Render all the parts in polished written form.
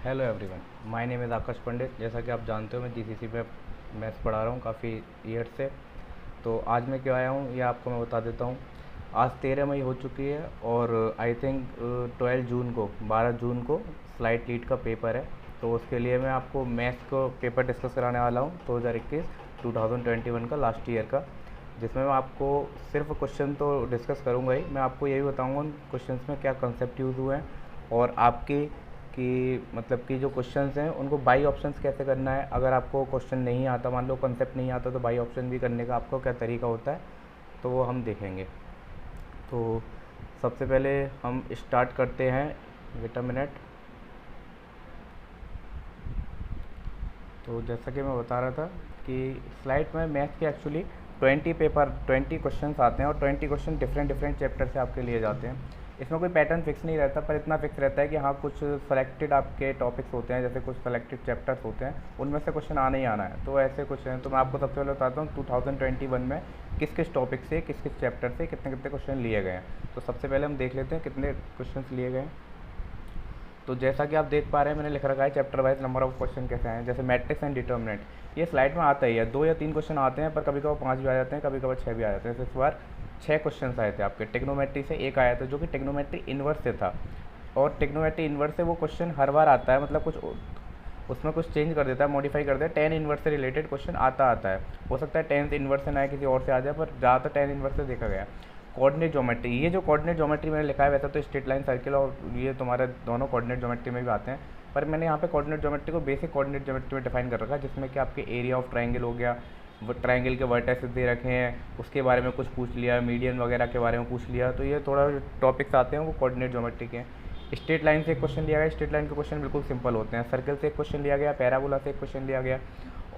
Hello everyone, my name is Akash Pandit. जैसा कि आप जानते हो मैं जीसीसी में मैथ्स पढ़ा रहा हूँ काफ़ी ईयर से। तो आज मैं क्यों आया हूँ ये आपको मैं बता देता हूँ। आज 13 मई हो चुकी है और आई थिंक 12 जून को स्लाइड लीड का पेपर है। तो उसके लिए मैं आपको मैथ्स को पेपर डिस्कस कराने वाला हूँ 2021 का लास्ट ईयर का, जिसमें मैं आपको सिर्फ क्वेश्चन तो डिस्कस करूँगा ही, मैं आपको यही बताऊँगा उन क्वेश्चंस में क्या कंसेप्ट यूज़ हुए हैं और आपकी कि मतलब कि जो क्वेश्चंस हैं उनको बाई ऑप्शंस कैसे करना है। अगर आपको क्वेश्चन नहीं आता, मान लो कंसेप्ट नहीं आता, तो बाई ऑप्शन भी करने का आपको क्या तरीका होता है, तो वो हम देखेंगे। तो सबसे पहले हम स्टार्ट करते हैं। Wait a minute. तो जैसा कि मैं बता रहा था कि स्लाइड में मैथ के एक्चुअली 20 क्वेश्चंस आते हैं और 20 क्वेश्चन डिफरेंट डिफरेंट चैप्टर से आपके लिए जाते हैं। इसमें कोई पैटर्न फिक्स नहीं रहता, पर इतना फिक्स रहता है कि हाँ कुछ सेलेक्टेड आपके टॉपिक्स होते हैं, जैसे कुछ सेलेक्टेड चैप्टर्स होते हैं, उनमें से क्वेश्चन आना ही आना है। तो ऐसे कुछ हैं। तो मैं आपको सबसे पहले बताता हूँ 2021 में किस किस टॉपिक से, किस किस चैप्टर से कितने कितने क्वेश्चन लिए गए हैं। तो सबसे पहले हम देख लेते हैं कितने क्वेश्चन लिए गए हैं। तो जैसा कि आप देख पा रहे हैं, मैंने लिख रखा है chapter wise number of question कैसे हैं। जैसे मैट्रिक्स एंड डिटर्मिनेंट, ये स्लाइड में आता ही है, 2 या 3 क्वेश्चन आते हैं, पर कभी कभी 5 भी आ जाते हैं, कभी कभी 6 भी आ जाते हैं। जैसे इस बार 6 क्वेश्चन आए थे आपके। टेक्नोमेट्री से एक आया था जो कि टेक्नोमेट्री इन्वर्स से था, और टेक्नोमेट्री इन्वर्स से वो क्वेश्चन हर बार आता है, मतलब कुछ उसमें कुछ चेंज कर देता है, मॉडिफाई कर देता है। टेन इन्वर्स से रिलेटेड क्वेश्चन आता है। हो सकता है 10th इन्वर्स से ना किसी और से आ जाए, पर ज़्यादातर 10 इन्वर्स से देखा गया। कोऑर्डिनेट ज्योमेट्री, ये जो कोऑर्डिनेट ज्योमेट्री मैंने लिखा है, वैसा तो स्ट्रेट लाइन, सर्किल और ये तुम्हारे दोनों कोऑर्डिनेट ज्योमेट्री में भी आते हैं, पर मैंने यहाँ पे कोऑर्डिनेट ज्योमेट्री को बेसिक कोऑर्डिनेट ज्योमेट्री में डिफाइन कर रखा है, जिसमें कि आपके एरिया ऑफ ट्राइंगल हो गया, वो ट्राइंगल के वर्टेक्स दे रखे हैं, उसके बारे में कुछ पूछ लिया, मीडियन वगैरह के बारे में पूछ लिया। तो ये थोड़ा टॉपिक्स आते हैं वो कोऑर्डिनेट ज्योमेट्री के हैं। स्ट्रेट लाइन से एक क्वेश्चन लिया गया, स्ट्रेट लाइन के क्वेश्चन बिल्कुल सिंपल होते हैं। सर्कल से एक क्वेश्चन लिया गया, पैराबोला से एक क्वेश्चन लिया गया,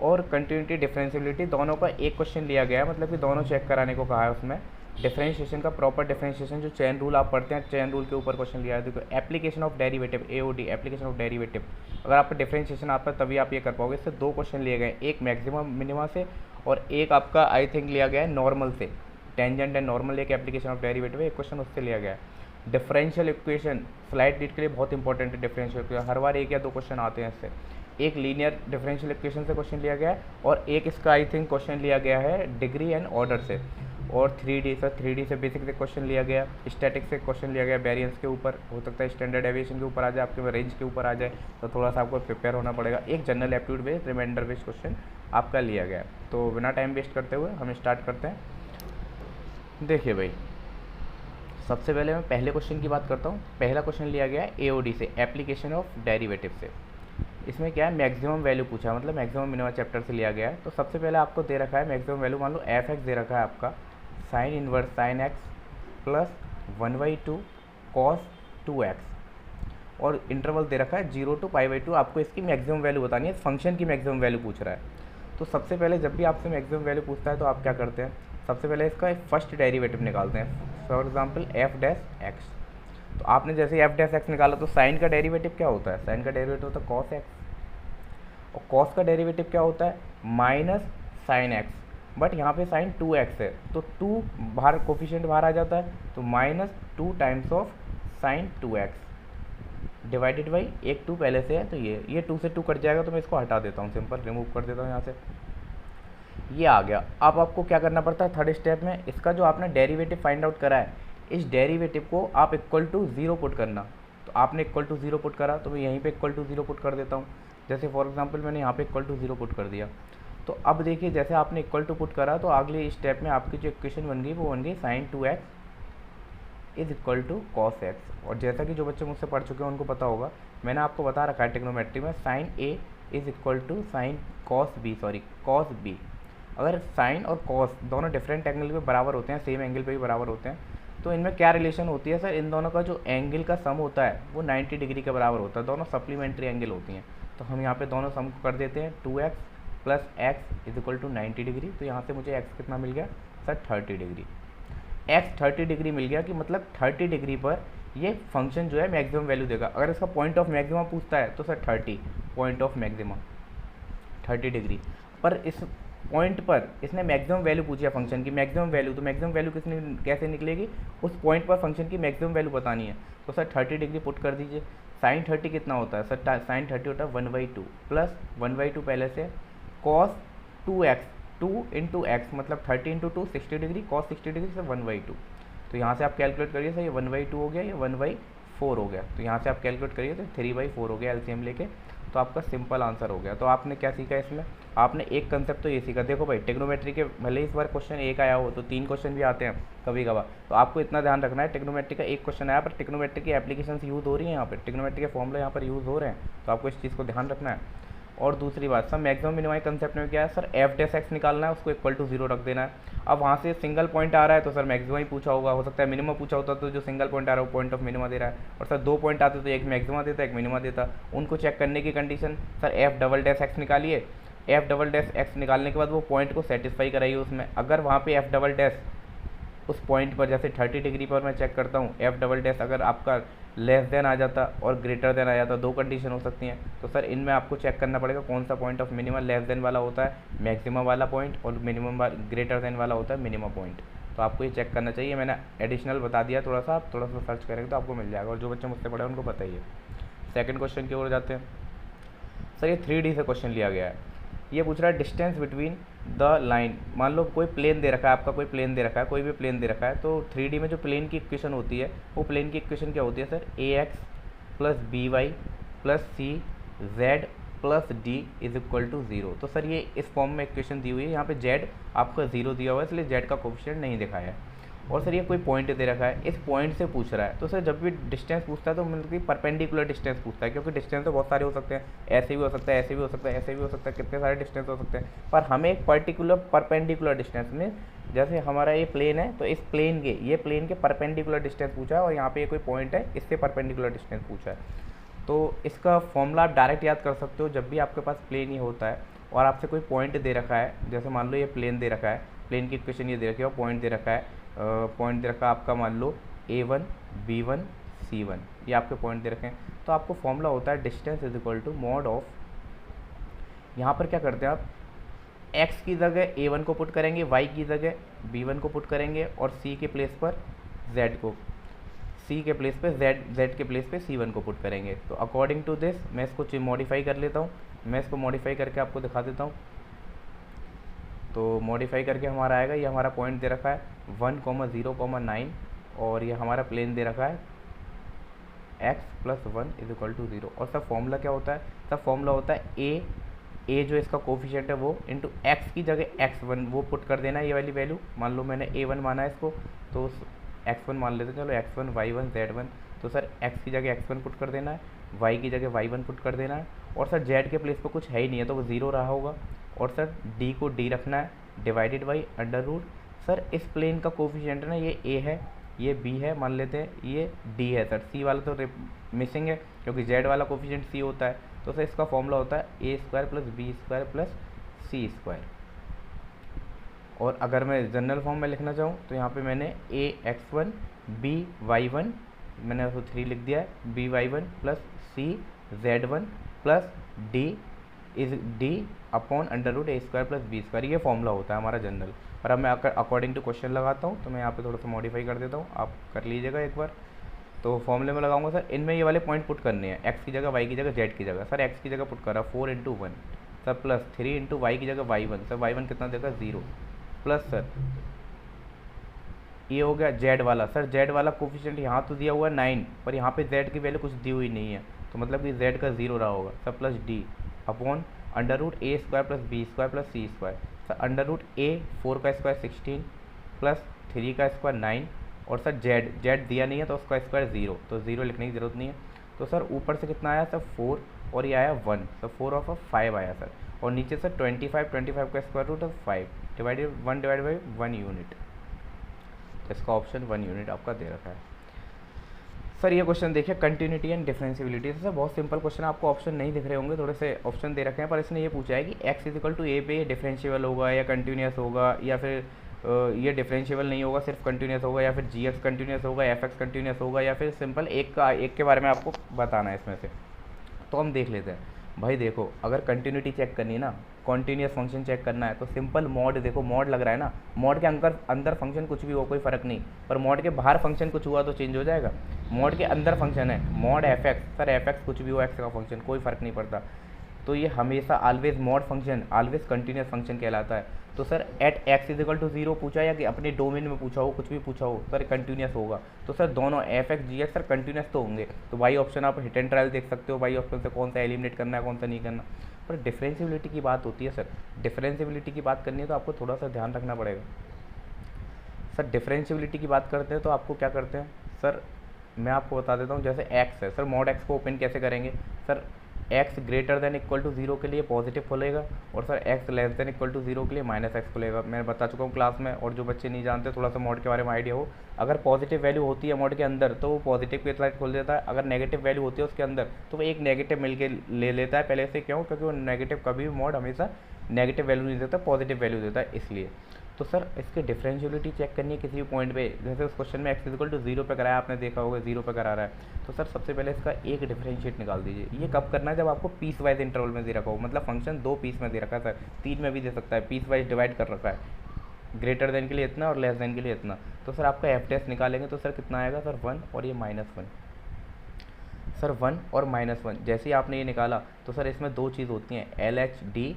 और कंटिन्यूटी डिफरेंशियबिलिटी दोनों का एक क्वेश्चन लिया गया है, मतलब कि दोनों चेक कराने को कहा है उसमें। डिफरेंशिएशन का प्रॉपर डिफरेंशिएशन, जो चेन रूल आप पढ़ते हैं, चेन रूल के ऊपर क्वेश्चन लिया है। देखो application of derivative, AOD, application of derivative, अगर आपका डिफरेंशिएशन आता है तभी आप ये कर पाओगे। इससे 2 क्वेश्चन लिए गए, एक मैक्सिमम मिनिमा से और एक आपका आई थिंक लिया गया है नॉर्मल से। टेंजेंट एंड नॉर्मल एक एप्लीकेशन ऑफ डेरिवेटिव है, एक क्वेश्चन उससे लिया गया है। डिफरेंशियल इक्वेशन स्लाइड रीड के लिए बहुत इंपॉर्टेंट है। डिफरेंशियल इक्वेशन हर बार 1 या 2 क्वेश्चन आते हैं इससे। एक लीनियर डिफरेंशियल इक्वेशन से क्वेश्चन लिया गया है, और एक इसका आई थिंक क्वेश्चन लिया गया है डिग्री एंड ऑर्डर से। और 3D से बेसिक से क्वेश्चन लिया गया, स्टैटिक से क्वेश्चन लिया गया, वेरिएंस के ऊपर, हो सकता है स्टैंडर्ड एविएशन के ऊपर आ जाए, आपके रेंज के ऊपर आ जाए, तो थोड़ा सा आपको प्रिपेयर होना पड़ेगा। एक general aptitude based, reminder based question आपका लिया गया। तो बिना टाइम वेस्ट करते हुए हम स्टार्ट करते हैं। देखिए भाई, सबसे पहले मैं पहले क्वेश्चन की बात करता हूँ। पहला क्वेश्चन लिया गया है एओडी से, एप्लीकेशन ऑफ डेरिवेटिव से। इसमें क्या है, मैक्सिमम वैल्यू पूछा है, मतलब मैक्सिमम मिनिमम चैप्टर से लिया गया है। तो सबसे पहले आपको दे रखा है मैक्सिमम वैल्यू, मान लो एफ एक्स दे रखा है आपका sine inverse sine x plus 1/2 cos 2x, और इंटरवल दे रखा है 0 to π/2। आपको इसकी मैक्सिमम वैल्यू बतानी है, फंक्शन की मैक्सिमम वैल्यू पूछ रहा है। तो सबसे पहले जब भी आपसे मैक्सिमम वैल्यू पूछता है तो आप क्या करते हैं, सबसे पहले इसका फर्स्ट डेरिवेटिव निकालते हैं। For example F dash x, तो आपने जैसे एफ डैश एक्स निकाला तो साइन का डेरिवेटिव क्या होता है, साइन का डेरिवेटिव होता है कॉस एक्स, और कॉस का डेरिवेटिव क्या होता है माइनस साइन एक्स। बट यहाँ पे साइन 2x है, तो 2 बाहर कोफिशिएंट बाहर आ जाता है, तो -2 times of sine 2x divided by एक 2 पहले से है, तो ये 2 से 2 कट जाएगा, तो मैं इसको हटा देता हूँ, सिंपल रिमूव कर देता हूँ यहाँ से। ये आ गया। अब आपको क्या करना पड़ता है थर्ड स्टेप में, इसका जो आपने डेरिवेटिव फाइंड आउट करा है, इस डेरिवेटिव को आप इक्वल टू 0 पुट करना। तो आपने इक्वल टू 0 पुट करा, तो मैं यहीं पे इक्वल टू 0 पुट कर देता हूँ। जैसे फॉर एग्जांपल मैंने यहाँ पे इक्वल टू 0 पुट कर दिया। तो अब देखिए, जैसे आपने इक्वल टू पुट करा, तो अगले स्टेप में आपकी जो इक्वेशन बन गई वो बन गई sine 2x is equal to cos x. और जैसा कि जो बच्चे मुझसे पढ़ चुके हैं उनको पता होगा, मैंने आपको बता रखा है ट्रिग्नोमेट्री में sine A is equal to sine cos B. अगर साइन और कॉस दोनों डिफरेंट एंगल पे बराबर होते हैं, सेम एंगल पे भी बराबर होते हैं, तो इनमें क्या रिलेशन होती है सर, इन दोनों का जो एंगल का सम होता है वो 90 डिग्री के बराबर होता है। दोनों सप्लीमेंट्री एंगल होती हैं। तो हम यहाँ पे दोनों सम को कर देते हैं, 2x plus x is equal to 90 degree. तो यहाँ से मुझे x कितना मिल गया सर, 30 डिग्री। x 30 डिग्री मिल गया, कि मतलब 30 डिग्री पर ये फंक्शन जो है मैक्सिमम वैल्यू देगा। अगर इसका पॉइंट ऑफ मैक्सिमा पूछता है तो sir 30 point of maxima 30 degree पर। इस पॉइंट पर इसने मैक्सिमम वैल्यू पूछी है फंक्शन की, मैक्सिमम वैल्यू, तो मैक्सिमम वैल्यू किसने कैसे निकलेगी, उस पॉइंट पर फंक्शन की मैक्सिमम वैल्यू बतानी है। तो सर 30 डिग्री पुट कर दीजिए। साइन 30 कितना होता है सर, साइन 30 होता है 1/2 प्लस 1/2 पहले से कॉस 2x, 2 इंटू एक्स मतलब 30 इंटू 2 60 डिग्री, कॉस 60 डिग्री से 1/2। तो यहाँ से आप कैलकुलेट करिए सर, ये 1/2 हो गया, ये 1/4 हो गया, तो यहाँ से आप कैलकुलेट करिए तो 3/4 हो गया एलसीएम लेके, तो आपका सिंपल आंसर हो गया। तो आपने क्या सीखा इसमें, आपने एक कंसेप्ट तो ये सीखा। देखो भाई टेक्नोमेट्री के भले इस बार क्वेश्चन एक आया हो तो 3 क्वेश्चन भी आते हैं कभी कभार, तो आपको इतना ध्यान रखना है टेक्नोमेट्री का एक क्वेश्चन आया पर टेक्नोमेट्री की एप्लीकेशन यूज़ हो रही है यहाँ पर, टेक्नोमेट्री के फॉर्मूला यहाँ पर यूज़ हो रहे हैं, तो आपको इस चीज़ को ध्यान रखना है। और दूसरी बात सर मैक्सिमम मिनिमम कंसेप्ट में क्या है सर, एफ डैश एक्स निकालना है, उसको इक्वल टू 0 रख देना है। अब वहाँ से सिंगल पॉइंट आ रहा है तो सर मैक्सिमम ही पूछा होगा, हो सकता है मिनिमम पूछा होता तो जो सिंगल पॉइंट आ रहा है वो पॉइंट ऑफ मिनिमम दे रहा है, और सर 2 पॉइंट आते तो एक मैक्सिमम देता एक मिनिमम देता। उनको चेक करने की condition sir F double dash x निकालिए, एफ डबल डैश एक्स निकालने के बाद वो पॉइंट को सेटिस्फाई कराइए उसमें। अगर वहाँ पे एफ डबल डैश उस पॉइंट पर जैसे 30 डिग्री पर मैं चेक करता हूँ, एफ डबल डैश अगर आपका लेस देन आ जाता और ग्रेटर देन आ जाता, 2 कंडीशन हो सकती हैं, तो सर इनमें आपको चेक करना पड़ेगा कौन सा point of minimum less than वाला होता है मैक्सिमम वाला पॉइंट, और मिनिमम ग्रेटर देन वाला होता है मिनिमम पॉइंट। तो आपको ये चेक करना चाहिए, मैंने एडिशनल बता दिया थोड़ा सा, आप थोड़ा सा सर्च करेंगे तो आपको मिल जाएगा, और जो बच्चे मुझसे पढ़े उनको पता ही है। सेकंड क्वेश्चन की ओर जाते हैं। सर ये 3D से क्वेश्चन लिया गया है, ये पूछ रहा है डिस्टेंस बिटवीन द लाइन। मान लो कोई प्लेन दे रखा है, आपका कोई प्लेन दे रखा है, कोई भी प्लेन दे रखा है, तो 3D में जो प्लेन की इक्वेशन होती है वो प्लेन की इक्वेशन क्या होती है sir, ax plus B Y plus C Z plus D is equal to 0। तो सर ये इस फॉर्म में इक्वेशन दी हुई है, यहाँ पे जेड आपका 0 दिया हुआ है इसलिए जेड का कोफिशिएंट नहीं दिखाया है। और सर ये कोई पॉइंट दे रखा है, इस पॉइंट से पूछ रहा है, तो सर जब भी डिस्टेंस पूछता है तो मतलब कि परपेंडिकुलर डिस्टेंस पूछता है, क्योंकि डिस्टेंस तो बहुत सारे हो सकते हैं, ऐसे भी हो सकता है, ऐसे भी हो सकता है, ऐसे भी हो सकता है, कितने सारे डिस्टेंस हो सकते हैं, पर हमें एक पर्टिकुलर परपेंडिकुलर डिस्टेंस में, जैसे हमारा ये प्लेन है तो इस प्लेन के, ये प्लेन के परपेंडिकुलर डिस्टेंस पूछा है, और यहाँ पे ये कोई पॉइंट है इससे परपेंडिकुलर डिस्टेंस पूछा है। तो इसका फॉर्मूला आप डायरेक्ट याद कर सकते हो, जब भी आपके पास प्लेन ही होता है और आपसे कोई पॉइंट दे रखा है, जैसे मान लो ये प्लेन दे रखा है, प्लेन की इक्वेशन ये दे रखी है और पॉइंट दे रखा है, पॉइंट दे रखा है आपका मान लो a1 b1 c1, ये आपके पॉइंट दे रखे हैं, तो आपको फॉर्मूला होता है distance is equal to mod of, यहाँ पर क्या करते हैं आप x की जगह a1 को पुट करेंगे, y की जगह b1 को पुट करेंगे, और c के प्लेस पर z को, c के प्लेस पे z के प्लेस पे c1 को पुट करेंगे। तो अकॉर्डिंग टू दिस मैं इसको मॉडिफाई कर लेता हूँ, मैं इसको मॉडिफाई करके आपको दिखा देता हूँ। तो मॉडिफाई करके हमारा आएगा, ये हमारा पॉइंट दे रखा है 1,0,9, और ये हमारा प्लेन दे रखा है x plus 1 is equal to 0। और सब फॉर्मूला क्या होता है, सब फॉर्मूला होता है a जो इसका कोफिशिएंट है वो इंटू एक्स की जगह x1 वो पुट कर देना है, ये वाली वैल्यू, मान लो मैंने a1 माना है इसको, तो x1 मान लेते हैं, चलो x1 y1 z1, तो सर x की जगह x1 पुट कर देना है, y की जगह y1 पुट कर देना है, और सर z के प्लेस पर कुछ है ही नहीं है तो वो 0 रहा होगा, और सर d को d रखना है divided by under root. Sir इस प्लेन का कोफिशिएंट है ना, ये a है, ये b है, मान लेते हैं ये d है, सर c वाला तो मिसिंग है क्योंकि z वाला कोफिशिएंट c होता है, तो सर इसका फॉर्मूला होता है a square plus B square plus C square. और अगर मैं जनरल फॉर्म में लिखना चाहूँ तो यहाँ पे मैंने a x1 b y1 मैंने उसको 3 लिख दिया है, b y1 plus c z1 plus d is d upon under root a square plus B square, ये फॉर्मूला होता है हमारा जनरल। पर अब मैं अकॉर्डिंग टू क्वेश्चन लगाता हूँ, तो मैं यहाँ पे थोड़ा सा मॉडिफाई कर देता हूँ, आप कर लीजिएगा एक बार। तो फॉर्मूले में लगाऊंगा सर, इनमें ये वाले पॉइंट पुट करने हैं, x की जगह y की जगह z की जगह। सर x की जगह पुट करा 4 into 1 sir, plus 3 into y की जगह y1, सर y1 कितना देगा 0, प्लस सर ये हो गया z वाला। सर z वाला कोफिशिएंट यहाँ तो दिया हुआ है 9, पर यहाँ पे z की वैल्यू कुछ दी हुई नहीं है, तो मतलब कि z का 0 रहा होगा sir, plus d upon under root a square plus B square plus C square. Sir under root a 4 का स्क्वायर 16 प्लस 3 का स्क्वायर 9, और सर z दिया नहीं है तो उसका स्क्वायर 0, तो 0 लिखने की ज़रूरत नहीं है। तो सर ऊपर से कितना आया सर 4, और ये आया 1, सर 4 ऑफ 5 आया सर, और नीचे सर 25 का square root of 5 divided 1 divide by 1 unit, तो इसका ऑप्शन 1 यूनिट आपका दे रखा है। सर ये क्वेश्चन देखिए कंटिन्यूटी एंड डिफरेंशियबिलिटी, सर बहुत सिंपल क्वेश्चन, आपको ऑप्शन नहीं दिख रहे होंगे, थोड़े से ऑप्शन दे रखे हैं, पर इसने ये पूछा है कि x इज इक्वल टू ए पे डिफरेंशियबल होगा या कंटिन्यूस होगा, या फिर ये डिफरेंशियबल नहीं होगा सिर्फ कंटिन्यूस होगा, या फिर जी एक्स कंटिन्यूस होगा, एफ एक्स कंटिन्यूस होगा, या फिर सिंपल एक के बारे में आपको बताना है इसमें से। तो हम देख लेते हैं भाई, देखो अगर कंटिन्यूटी चेक करनी है ना, कॉन्टीन्यूस फंक्शन चेक करना है तो सिंपल मॉड, देखो मॉड लग रहा है ना, मॉड के अंदर फंक्शन कुछ भी हो कोई फ़र्क नहीं, पर मॉड के बाहर फंक्शन कुछ हुआ तो चेंज हो जाएगा। मॉड के अंदर फंक्शन है mod F x, sir F x कुछ भी हो एक्स का फंक्शन कोई फ़र्क नहीं पड़ता, तो ये हमेशा always mod function always continuous function कहलाता है। तो sir at x is equal to 0 पूछा या कि अपने डोमेन में पूछा हो, कुछ भी पूछा हो, सर कंटिन्यूस होगा। तो सर दोनों एफ एक्स जी एक्स सर कंटिन्यूस तो होंगे, तो वाई ऑप्शन आप हिट एंड ट्रायल देख सकते हो, वाई ऑप्शन से कौन सा एलिमिनेट करना है कौन सा नहीं करना। पर डिफरेंशियबिलिटी की बात होती है सर, डिफरेंशियबिलिटी की बात करनी है तो आपको थोड़ा सा ध्यान रखना पड़ेगा। सर डिफरेंशियबिलिटी की बात करते हैं तो आपको क्या करते हैं सर, मैं आपको बता देता हूँ। जैसे एक्स है सर, मॉड एक्स को ओपन कैसे करेंगे sir, x greater than equal to 0 के लिए पॉजिटिव खुलेगा और sir x less than equal to 0 के लिए माइनस एक्स खुलेगा। मैंने बता चुका हूँ क्लास में, और जो बच्चे नहीं जानते थोड़ा सा मॉड के बारे में आइडिया हो, अगर पॉजिटिव वैल्यू होती है मॉड के अंदर तो वो पॉजिटिव की साइड खोल देता है, अगर नेगेटिव वैल्यू होती है उसके अंदर तो वो एक नेगेटिव मिल के ले लेता है पहले से। क्यों? क्योंकि वो नेगेटिव कभी भी मॉड हमेशा नेगेटिव वैल्यू नहीं देता, पॉजिटिव वैल्यू देता है इसलिए। तो सर इसकी डिफरेंशियबिलिटी चेक करनी है किसी भी पॉइंट पे, जैसे उस क्वेश्चन में एक्स इक्वल टू 0 पे कराया, आपने देखा होगा 0 पे करा रहा है, तो सर सबसे पहले इसका एक डिफरेंशिएट निकाल दीजिए। ये कब करना है? जब आपको पीस वाइज इंटरवल में दे रखा हो, मतलब फंक्शन 2 पीस में दे रखा है सर, 3 में भी दे सकता है, पीस वाइज डिवाइड कर रखा है, ग्रेटर देन के लिए इतना और लेस देन के लिए इतना। तो सर आपका एफ टेस्ट निकालेंगे तो सर कितना आएगा सर 1 और ये -1, सर 1 और -1। जैसे ही आपने ये निकाला तो सर इसमें दो चीज़ होती हैं, L H D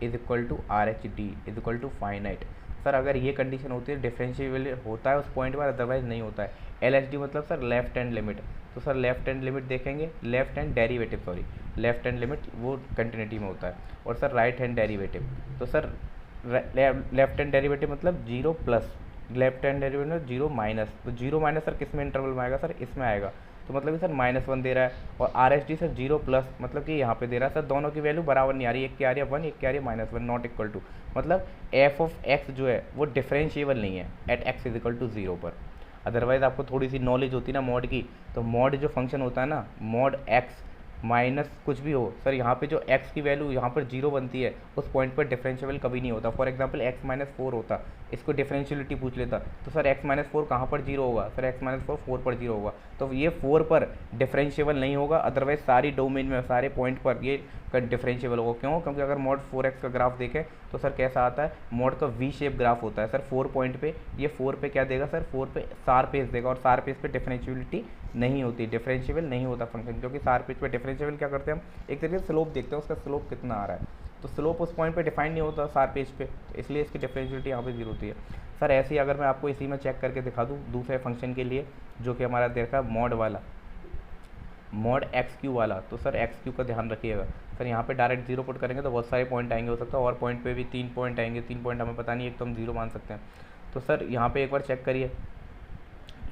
is equal to R H D is equal to finite. Sir अगर ये कंडीशन होती है डिफरेंशिएबल होता है उस पॉइंट पर, अदरवाइज नहीं होता है। एल एच डी मतलब सर लेफ्ट हैंड लिमिट, तो सर लेफ्ट हैंड लिमिट देखेंगे, left hand derivative, sorry left hand limit वो कंटिन्यूटी में होता है, और सर राइट हैंड डेरिवेटिव, तो सर लेफ्ट हैंड डेरिवेटिव मतलब 0 प्लस, लेफ्ट हैंड डेरिवेटिव मतलब 0 माइनस, तो 0 माइनस सर किस में इंटरवल में आएगा सर, इसमें आएगा। तो मतलब कि सर -1 दे रहा है, और are H D sir 0 plus मतलब कि यहाँ पे दे रहा है सर, दोनों की वैल्यू बराबर नहीं आ रही, एक की आ रही है 1, एक की आ रही है -1, नॉट इक्वल टू, मतलब एफ ऑफ एक्स जो है वो डिफरेंशिएबल नहीं है at x is equal to 0 पर। अदरवाइज आपको थोड़ी सी नॉलेज होती ना मॉड की, तो मॉड जो फंक्शन होता है ना, मॉड एक्स माइनस कुछ भी हो सर, यहाँ पे जो x की वैल्यू यहाँ पर 0 बनती है उस पॉइंट पर डिफरेंशिएबल कभी नहीं होता। फॉर एग्जांपल x-4 होता, इसको डिफरेंशियलिटी पूछ लेता, तो सर x-4 कहाँ पर 0 होगा सर, x-4 4 पर 0 होगा, तो ये 4 पर डिफरेंशिएबल नहीं होगा, अदरवाइज सारी डोमेन में सारे पॉइंट पर ये डिफरेंशिएबल होगा। क्यों? क्योंकि अगर मॉड 4x का ग्राफ देखें तो सर कैसा आता है, मॉड का वी शेप ग्राफ होता है सर, 4 पॉइंट पे, ये 4 पे क्या देगा सर, 4 पे शार्प एज देगा, और शार्प एज पे डिफरेंशियबिलिटी नहीं होती, डिफरेंशिएबल नहीं होता फंक्शन, क्योंकि शार्प एज पे डिफरेंशिएबल क्या करते हैं हम, एक तरीके से स्लोप देखते हैं, उसका स्लोप कितना आ रहा है, तो स्लोप उस पॉइंट पे डिफाइन नहीं होता शार्प एज पे, तो इसलिए इसकी डिफरेंशियबिलिटी यहाँ पे 0 होती है। सर ऐसे ही अगर मैं आपको इसी में चेक करके दिखा दूँ दूसरे फंक्शन के लिए, जो कि हमारा देखा मॉड वाला, मॉड एक्स क्यू वाला, तो सर एक्स क्यू का ध्यान रखिएगा सर, यहाँ पे डायरेक्ट 0 पुट करेंगे तो बहुत सारे पॉइंट आएंगे, हो सकता है और पॉइंट पे भी 3 पॉइंट आएंगे, 3 पॉइंट हमें पता नहीं, एक तो हम 0 मान सकते हैं। तो सर यहाँ पे एक बार चेक करिए,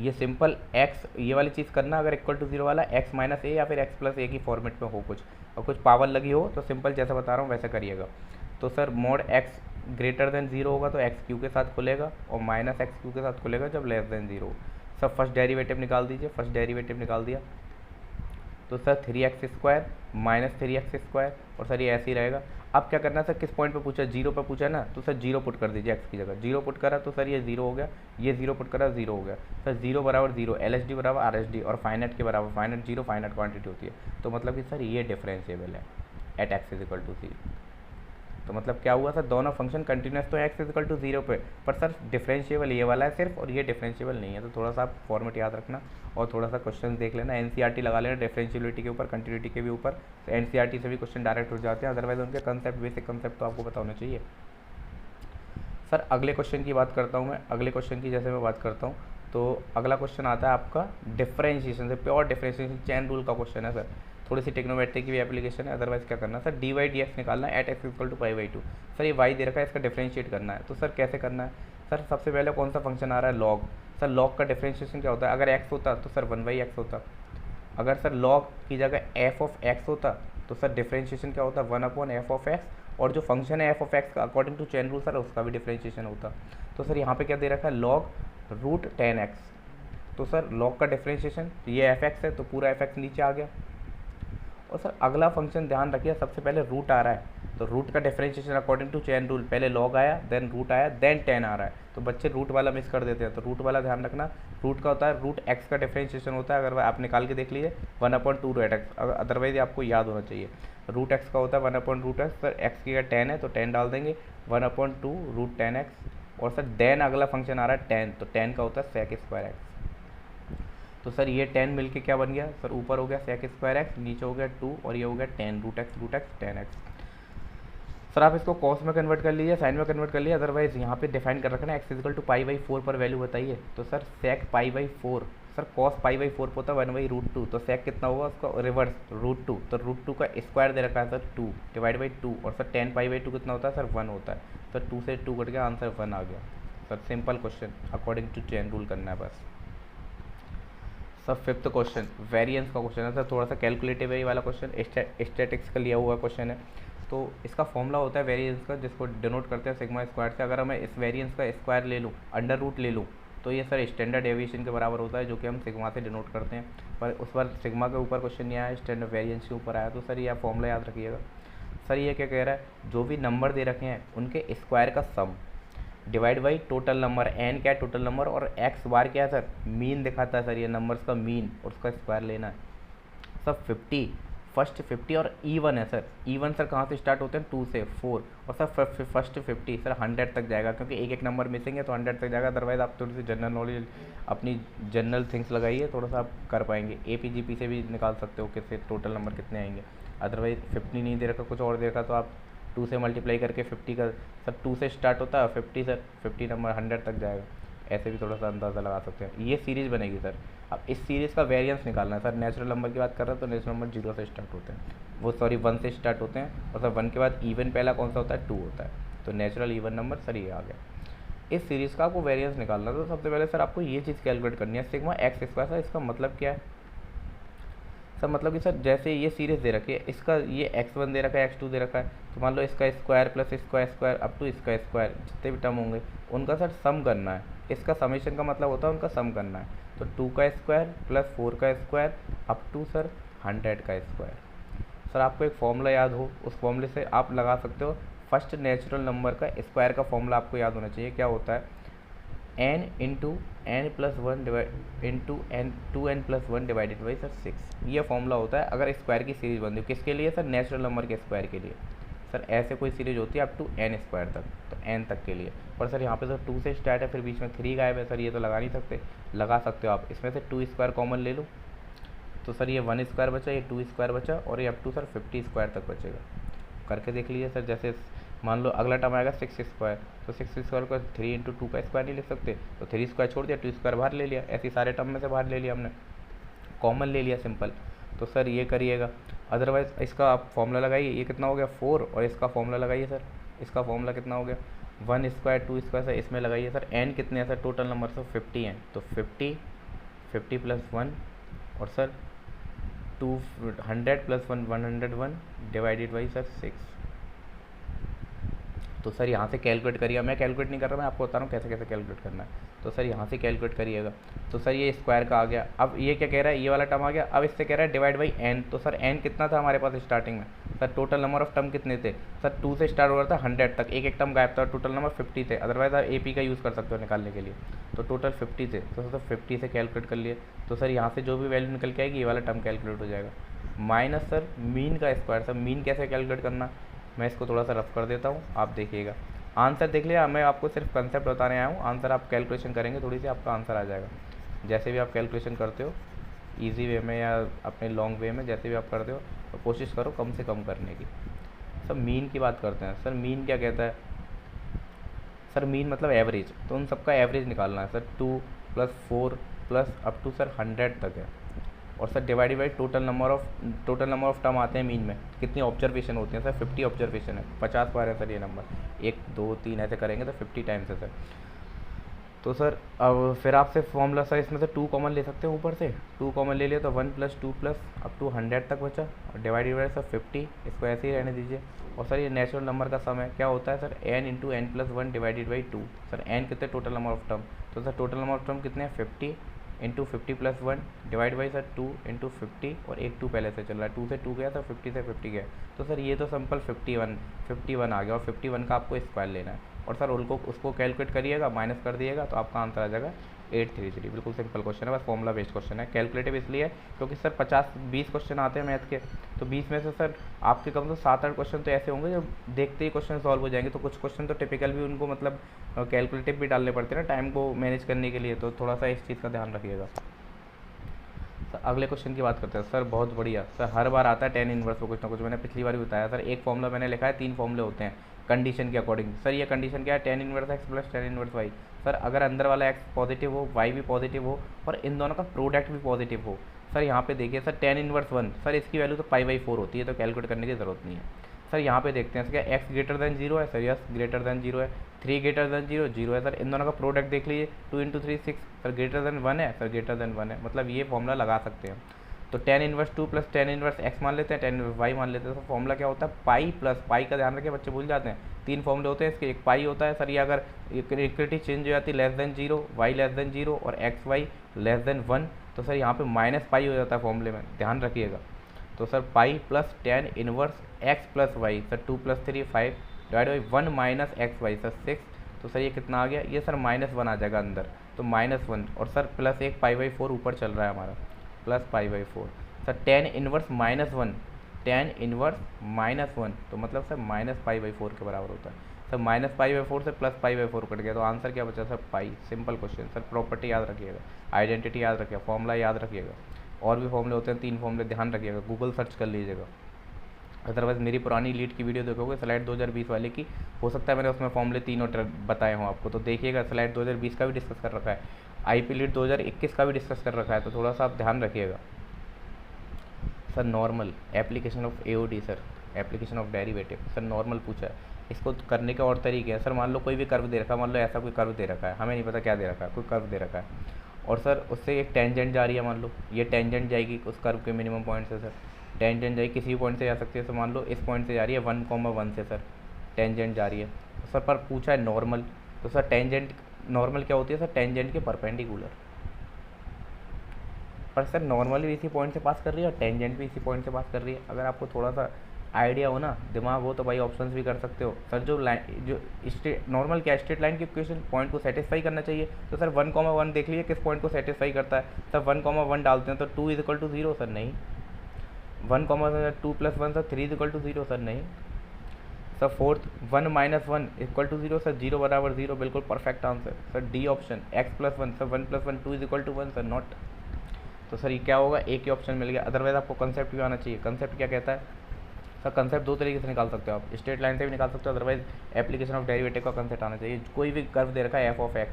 ये सिंपल x ये वाली चीज़ करना, अगर इक्वल टू 0 वाला x माइनस ए या फिर x प्लस ए की फॉर्मेट में हो कुछ, और कुछ पावर लगी हो तो सिंपल जैसा बता रहा हूँ वैसे करिएगा। तो sir mod x greater than 0 होगा तो एक्स क्यू के साथ खुलेगा, और माइनस एक्स क्यू के साथ खुलेगा जब लेस देन 0। सब फर्स्ट डेरिवेटिव निकाल दीजिए, फर्स्ट डेरिवेटिव निकाल दिया तो सर 3x² माइनस 3x², और सर ये ऐसे ही रहेगा। अब क्या करना है सर, किस पॉइंट पे पूछा, 0 पे पूछा ना, तो सर 0 पुट कर दीजिए x की जगह, 0 पुट करा तो सर ये 0 हो गया, ये 0 पुट करा 0 हो गया, सर 0 बराबर 0, एल एच डी बराबर आर एच डी, और फाइनाइट के बराबर फाइनाइट 0 फाइनाइट क्वांटिटी होती है, तो मतलब कि सर ये डिफरेंशिएबल है at x is equal to 0। तो मतलब क्या हुआ सर, दोनों फंक्शन कंटिन्यूस तो एक्स इक्वल टू 0 पे, पर सर डिफरेंशिएबल ये वाला है सिर्फ, और ये डिफरेंशिएबल नहीं है। तो थोड़ा सा आप फॉर्मेट याद रखना, और थोड़ा सा क्वेश्चन देख लेना, एनसीईआरटी लगा लेना डिफरेंशिएबिलिटी के ऊपर, कंटिन्यूटी के भी ऊपर, तो एनसीईआरटी से भी क्वेश्चन डायरेक्ट हो जाते हैं, अदरवाइज उनके कंसेप्ट बेसिक कंसेप्ट तो आपको पता होना चाहिए। सर अगले क्वेश्चन की बात करता हूँ मैं, अगले क्वेश्चन की जैसे मैं बात करता हूँ, तो अगला क्वेश्चन आता है आपका डिफरेंशिएशन से, प्योर डिफरेंशिएशन, चैन रूल का क्वेश्चन है सर, थोड़ी सी टेक्नोमेट्री की भी एप्लीकेशन है, अदरवाइज क्या करना है सर, dy/dx निकालना है at X equal to π/2। Sir ये y दे रखा है, इसका डिफरेंशिएट करना है, तो सर कैसे करना है सर, सबसे पहले कौन सा फंक्शन आ रहा है, log। सर log का डिफरेंशिएशन क्या होता है, अगर x होता तो सर 1/x होता, अगर सर log की जगह f ऑफ x होता तो सर डिफरेंशिएशन क्या होता, 1/f ऑफ x, और जो फंक्शन है f ऑफ x का according to chain rule sir उसका भी डिफरेंशिएशन होता। तो सर यहाँ पे क्या दे रखा है, log रूट 10x, तो सर log का डिफरेंशिएशन, ये f(x) है तो पूरा f(x) नीचे आ गया, और सर अगला फंक्शन ध्यान रखिए, सबसे पहले रूट आ रहा है, तो रूट का differentiation according to chain rule, पहले लॉग आया देन रूट आया देन 10 आ रहा है, तो बच्चे रूट वाला मिस कर देते हैं, तो रूट वाला ध्यान रखना। रूट का होता है, रूट एक्स का डिफरेंशिएशन होता है, अगर आप निकाल के देख लीजिए 1/2 रूट एक्स, अदरवाइज आपको याद होना चाहिए। रूट एक्स का होता है 1/रूट एक्स, सर एक्स की अगर 10 है तो 10 डाल देंगे, 1/2 रूट 10x, और सर देन अगला फंक्शन आ रहा है 10, तो 10 का होता है सेक स्क्वायर एक्स। तो सर ये 10 मिलके क्या बन गया सर, ऊपर हो गया सेक स्क्वायर एक्स, नीचे हो गया 2 और ये हो गया 10 रूट एक्स 10x। सर आप इसको कॉस में कन्वर्ट कर लीजिए, साइन में कन्वर्ट कर लीजिए, अदरवाइज यहाँ पे डिफाइन कर रखना एक्स इजिकल टू π/4 पर वैल्यू बताइए, तो सर सेक π/4, सर कॉस π/4 होता है 1/√2, तो सेक कितना होगा उसका रिवर्स √2, तो √2 का स्क्वायर दे रखा है सर 2 डिवाइड बाई 2, और सर 10 π/2 कितना होता है सर 1 होता है, सर 2 से 2 कट गया, आंसर 1 आ गया। Sir simple question according to chain rule करना है बस। सर फिफ्थ क्वेश्चन वेरिएंस का क्वेश्चन है सर, थोड़ा सा कैलकुलेटिव है ये वाला क्वेश्चन, स्टैटिक्स का लिया हुआ क्वेश्चन है। तो इसका फॉर्मूला होता है वेरिएंस का, जिसको डिनोट करते हैं सिग्मा स्क्वायर से। अगर मैं इस वेरिएंस का स्क्वायर ले लूँ, अंडर रूट ले लूँ, तो ये सर स्टैंडर्ड डेविएशन के बराबर होता है, जो कि हम सिग्मा से डिनोट करते हैं। पर उस बार सिग्मा के ऊपर क्वेश्चन नहीं आया, स्टैंडर्ड वेरिएंस के ऊपर आया, तो सर ये फॉर्मूला याद रखिएगा। सर ये क्या कह रहा है, जो भी नंबर दे रखे हैं उनके स्क्वायर का sum divide by total number, N क्या है टोटल नंबर, और एक्स बार क्या है सर मीन दिखाता है सर, ये नंबर्स का मीन और उसका स्क्वायर लेना है। सर 50 फर्स्ट 50 और E1 है सर, E1 सर कहाँ से स्टार्ट होते हैं 2 से 4, और सर फर्स्ट 50 सर 100 तक जाएगा, क्योंकि एक एक नंबर मिसिंग है तो 100 तक जाएगा, अदरवाइज आप थोड़ी सी जनरल नॉलेज अपनी जनरल थिंग्स लगाइए, थोड़ा सा आप कर पाएंगे। APGP से भी निकाल सकते हो किससे टोटल नंबर कितने आएंगे, अदरवाइज 50 नहीं दे रखा कुछ और दे रखा, तो आप 2 से मल्टीप्लाई करके 50 का, सर 2 से स्टार्ट होता है 50 सर 50 नंबर 100 तक जाएगा, ऐसे भी थोड़ा सा अंदाज़ा लगा सकते हैं। ये सीरीज़ बनेगी सर। अब इस सीरीज़ का वेरिएंस निकालना है सर, नेचुरल नंबर की बात कर रहे हैं तो नेचुरल नंबर 0 से स्टार्ट होते हैं, वो सॉरी 1 से स्टार्ट होते हैं, और सर 1 के बाद इवन पहला कौन सा होता है 2 होता है, तो नेचुरल इवन नंबर सर ये आ गया। इस सीरीज़ का आपको वेरिएंस निकालना है, तो सबसे पहले सर आपको ये चीज़ कैलकुलेट करनी है, सिग्मा एक्स स्क्वायर। सर इसका मतलब क्या है सर, मतलब कि सर जैसे ये सीरीज़ दे रखी है, इसका ये x1 दे रखा है x2 दे रखा है, तो मान लो इसका स्क्वायर प्लस इसका स्क्वायर अप टू इसका स्क्वायर, जितने भी टर्म होंगे उनका सर सम करना है। इसका समेशन का मतलब होता है उनका सम करना है, तो 2 का स्क्वायर प्लस 4 का स्क्वायर अप टू सर 100 का स्क्वायर। सर आपको एक फॉर्मूला याद हो, उस फॉर्मूले से आप लगा सकते हो, फर्स्ट नेचुरल नंबर का स्क्वायर का फॉर्मूला आपको याद होना चाहिए, क्या होता है n into n plus 1 divide into n 2n+1 divided by sir 6, ये फॉर्मूला होता है अगर स्क्वायर की सीरीज़ बनती है। किसके लिए सर, नेचुरल नंबर के स्क्वायर के लिए। सर ऐसे कोई सीरीज होती है अप टू n स्क्वायर तक, तो n तक के लिए। और सर यहाँ पे सर 2 से स्टार्ट है, फिर बीच में 3 गायब है, सर ये तो लगा नहीं सकते, लगा सकते हो आप, इसमें से 2 स्क्वायर कॉमन ले लो, तो सर ये 1 स्क्वायर बचा, ये 2 स्क्वायर बचा, और ये अप टू सर 50 स्क्वायर तक बचेगा। करके देख लीजिए सर, जैसे मान लो अगला टर्म आएगा 6 स्क्वायर, तो 6 स्क्वायर को 3 इंटू 2 का स्क्वायर नहीं लिख सकते, तो 3 स्क्वायर छोड़ दिया, 2 स्क्वायर बाहर ले लिया, ऐसे सारे टर्म में से बाहर ले लिया हमने, कॉमन ले लिया सिंपल। तो सर ये करिएगा, अदरवाइज इसका आप फॉर्मूला लगाइए, ये कितना हो गया 4, और इसका फॉर्मूला लगाइए सर, इसका फॉर्मूला कितना हो गया 1 स्क्वायर 2 स्क्वायर, सर इसमें लगाइए सर, n कितने हैं सर टोटल नंबर सर 50 हैं, तो 50 प्लस 1 और sir 200 plus 1 101 divided by sir 6। तो सर यहाँ से कैलकुलेट करिएगा, मैं कैलकुलेट नहीं कर रहा, मैं आपको बता रहा हूँ कैसे कैसे कैलकुलेट करना है। तो सर यहाँ से कैलकुलेट करिएगा, तो सर ये स्क्वायर का आ गया। अब ये क्या कह रहा है, ये वाला टर्म आ गया, अब इससे कह रहा है डिवाइड बाई n, तो सर n कितना था हमारे पास स्टार्टिंग में, sir total number of term कितने थे सर 2 से स्टार्ट हो रहा था 100 तक, एक एक टर्म गायब था, टोटल नंबर 50 थे, अदरवाइज आप AP का यूज़ कर सकते हो निकालने के लिए, तो टोटल 50 थे, तो सर 50 से कैलकुलेट कर लिए, तो सर यहाँ से जो भी वैल्यू निकल के आएगी ये वाला टर्म कैलकुलेट हो जाएगा, माइनस सर मीन का स्क्वायर। सर मीन कैसे कैलकुलेट करना, मैं इसको थोड़ा सा रफ कर देता हूँ, आप देखिएगा। आंसर देख लिया, मैं आपको सिर्फ कंसेप्ट बताने आया हूँ, आंसर आप कैलकुलेशन करेंगे थोड़ी सी आपका आंसर आ जाएगा। जैसे भी आप कैलकुलेशन करते हो इजी वे में या अपने लॉन्ग वे में, जैसे भी आप करते हो तो कोशिश करो कम से कम करने की। सर मीन की बात करते हैं, सर मीन क्या कहता है, सर मीन मतलब एवरेज, तो उन सबका एवरेज निकालना है sir 2 plus 4 plus up to sir 100 तक है, और sir divided by total number of term आते हैं मीन में, कितनी ऑब्जर्वेशन होती हैं सर 50 ऑब्जर्वेशन है, 50 बार है सर ये नंबर, 1 2 3 ऐसे करेंगे तो 50 टाइम्स है सर। तो सर अब फिर आपसे फॉर्मूला सर इसमें से 2 कॉमन ले सकते हैं, ऊपर से 2 कॉमन ले लिया तो 1 प्लस 2 प्लस अप टू 100 तक बचा, और डिवाइडेड बाई सर 50, इसको ऐसे ही रहने दीजिए। और सर ये नेचुरल नंबर का सम है, क्या होता है sir n into n plus 1 divided by 2, sir n कितने टोटल नंबर ऑफ टर्म, तो sir total number of term कितने हैं 50 into 50+1 divide by sir 2 into 50 और एक 2 पहले से चल रहा है, 2 से 2 गया तो 50 से 50 गया, तो सर ये तो सिंपल 51 आ गया और 51 का आपको स्क्वायर लेना है और सर उसको कैलकुलेट करिएगा, माइनस कर दिएगा तो आपका आंसर आ जाएगा 833। बिल्कुल सिंपल क्वेश्चन है, बस फॉर्मूला बेस्ड क्वेश्चन है। कैलकुलेटिव इसलिए क्योंकि सर 50-20 क्वेश्चन आते हैं मैथ के, तो 20 में से सर आपके कम तो 7-8 क्वेश्चन तो ऐसे होंगे जो देखते ही क्वेश्चन सॉल्व हो जाएंगे, तो कुछ क्वेश्चन तो टिपिकल भी उनको मतलब कैलकुलेटिव भी डालने पड़ते हैं ना टाइम को मैनेज करने के लिए, तो थोड़ा सा इस चीज़ का ध्यान रखिएगा। सर अगले क्वेश्चन की बात करते हैं। सर बहुत बढ़िया सर, हर बार आता है टेन इनवर्स को कुछ ना कुछ, मैंने पिछली बार भी बताया सर। एक फॉर्मूला मैंने लिखा है, 3 फॉर्मूले होते हैं कंडीशन के अकॉर्डिंग। सर ये कंडीशन क्या है, tan inverse x plus tan inverse y. Sir अगर अंदर वाला एक्स पॉजिटिव हो, वाई भी पॉजिटिव हो और इन दोनों का प्रोडक्ट भी पॉजिटिव हो। सर यहाँ पे देखिए सर टेन इनवर्स 1, सर इसकी वैल्यू तो पाई/4 होती है, तो कैलकुलेट करने की ज़रूरत नहीं है। सर यहाँ पे देखते हैं क्या एक्स ग्रेटर देन 0 है, सर यस ग्रेटर देन 0 है। 3 ग्रेटर देन 0 0 है। सर इन दोनों का प्रोडक्ट देख लीजिए, 2 इंटू 3 6, सर ग्रेटर देन 1 है, सर ग्रेटर देन 1 है, मतलब ये फॉर्मूला लगा सकते हैं। तो tan inverse 2 plus tan inverse x मान लेते हैं, टेन इनवर्स वाई मान लेते हैं। तो फॉर्मूला क्या होता है, पाई प्लस पाई का ध्यान रखिए, बच्चे भूल जाते हैं। 3 फॉर्मूले होते हैं इसके, एक पाई होता है सर, ये अगर इक्विटी चेंज हो जाती है less than 0, y less than 0 और एक्स वाई लेस देन 1, तो सर यहाँ पे माइनस पाई हो जाता है फॉर्मूले में, ध्यान रखिएगा। तो sir pi plus tan inverse x plus y, sir 2 + 3 5 divide by 1 minus x y, sir 6। तो सर ये कितना आ गया, ये सर -1 आ जाएगा अंदर, तो -1 और सर प्लस एक पाई/4 ऊपर चल रहा है हमारा, प्लस पाई/4। Sir tan inverse -1, tan inverse -1 तो मतलब सर माइनस पाई/4 के बराबर होता है। सर माइनस पाई/4 से प्लस पाई/4 कट गया, तो आंसर क्या बचा सर पाई। Simple question. सर प्रॉपर्टी याद रखिएगा, आइडेंटिटी याद रखिएगा, फॉर्मूला याद रखिएगा, और भी फॉर्मूले होते हैं 3 फॉर्मूले ध्यान रखिएगा, गूगल सर्च कर लीजिएगा। अदरवाइज़ मेरी पुरानी लीड की वीडियो देखोगे स्लाइड 2020 वाले की, हो सकता है मैंने उसमें फॉर्मूले 3 और बताए हों आपको, तो देखिएगा स्लाइड 2020 का भी डिस्कस कर रखा है, IP लीड 2021 का भी डिस्कस कर रखा है, तो थोड़ा सा आप ध्यान रखिएगा। Sir normal application of AOD, sir application of derivative, sir normal पूछा है, इसको करने के और तरीके हैं। सर मान लो कोई भी कर्व दे रखा है, मान लो ऐसा कोई कर्व दे रखा है, हमें नहीं पता क्या दे रखा है, कोई कर्व दे रखा है और सर उससे एक टेंजेंट जा रही है, मान लो ये टेंजेंट जाएगी उस कर्व के मिनिमम पॉइंट से, सर टेंजेंट जाएगी किसी भी पॉइंट से जा सकती है। तो मान लो इस पॉइंट से जा रही है 1,1 से सर टेंजेंट जा रही है, तो सर पर पूछा है नॉर्मल, तो सर टेंजेंट नॉर्मल क्या होती है सर, टेंजेंट के परपेंडिकुलर। पर सर नॉर्मल भी इसी पॉइंट से पास कर रही है और टेंजेंट भी इसी पॉइंट से पास कर रही है। अगर आपको थोड़ा सा आइडिया हो ना, दिमाग हो, तो भाई ऑप्शंस भी कर सकते हो। सर जो लाइन जो नॉर्मल क्या स्ट्रेट लाइन की इक्वेशन पॉइंट को सेटिस्फाई करना चाहिए, तो सर 1,1 देख लीजिए किस पॉइंट को सेटिस्फाई करता है। सर 1,1 डालते हैं तो 2 = 0, सर नहीं। 1,2 + 1 सर 3 = 0, सर नहीं। सर फोर्थ 1 - 1 = 0, सर 0 बराबर 0, बिल्कुल perfect answer. Sir D option x + 1, sir 1 + 1 2 = 1, sir not. तो सर ये क्या होगा, एक ही ऑप्शन मिल गया। अदरवाइज आपको कंसेप्ट भी आना चाहिए। कंसेप्ट क्या कहता है सर, कंसेप्ट 2 तरीके से निकाल सकते हो आप, स्ट्रेट लाइन से भी निकाल सकते हो, अदरवाइज एप्लीकेशन ऑफ डेरिवेटिव का कंसेप्ट आना चाहिए। कोई भी कर्व दे रखा है f(x),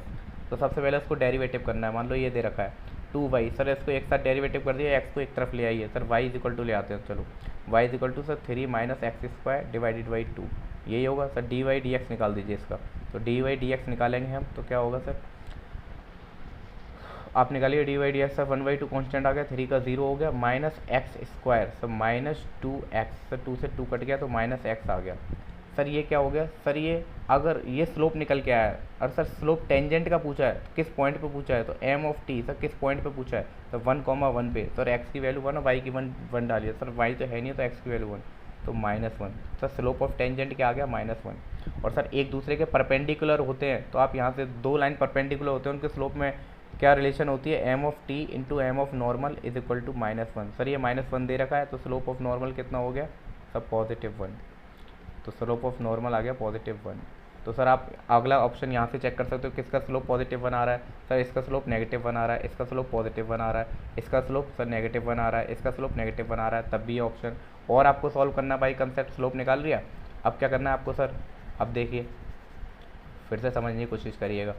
तो सबसे पहले उसको डेरिवेटिव करना है। मान लो ये दे रखा है 2y, सर इसको एक साथ डेरिवेटिव कर दिया, x को एक तरफ ले आइए, सर y = ले आते हैं, चलो y = sir 3 - x² divided by 2, यही होगा सर। dy/dx निकाल दीजिए इसका, तो dy/dx निकालेंगे हम, तो क्या होगा सर, आप निकालिए dy/dx, सर 1/2 कॉन्स्टेंट आ गया, 3 का 0 हो गया, -x², सर -2x, सर 2 से 2 कट गया तो -x आ गया। सर ये क्या हो गया सर, ये अगर ये स्लोप निकल के आया है और सर स्लोप टेंजेंट का पूछा है, किस पॉइंट पे पूछा है, तो m(t) सर किस पॉइंट पे पूछा है, तो 1,1 पे। सर x की वैल्यू 1 और y की 1 डालिए, सर y तो है नहीं, तो x की वैल्यू 1, तो -1। सर स्लोप ऑफ टेंजेंट क्या आ गया, -1। और सर एक दूसरे के परपेंडिकुलर होते हैं, तो आप यहाँ से 2 लाइन परपेंडिकुलर होते हैं, उनके स्लोप में क्या रिलेशन होती है, m(t) × m(normal) = -1। सर ये -1 दे रखा है, तो स्लोप ऑफ नॉर्मल कितना हो गया सर, +1। तो स्लोप ऑफ नॉर्मल आ गया +1। तो सर आप अगला ऑप्शन यहाँ से चेक कर सकते हो, किसका स्लोप +1 आ रहा है, सर इसका स्लोप -1 आ रहा है, इसका स्लोप +1 आ रहा है, इसका स्लोप सर -1 आ रहा है, इसका स्लोप -1 आ रहा है, तब भी ये ऑप्शन। और आपको सॉल्व करना भाई, कंसेप्ट स्लोप निकाल लिया, अब क्या करना है आपको सर, अब देखिए फिर से समझने की कोशिश करिएगा।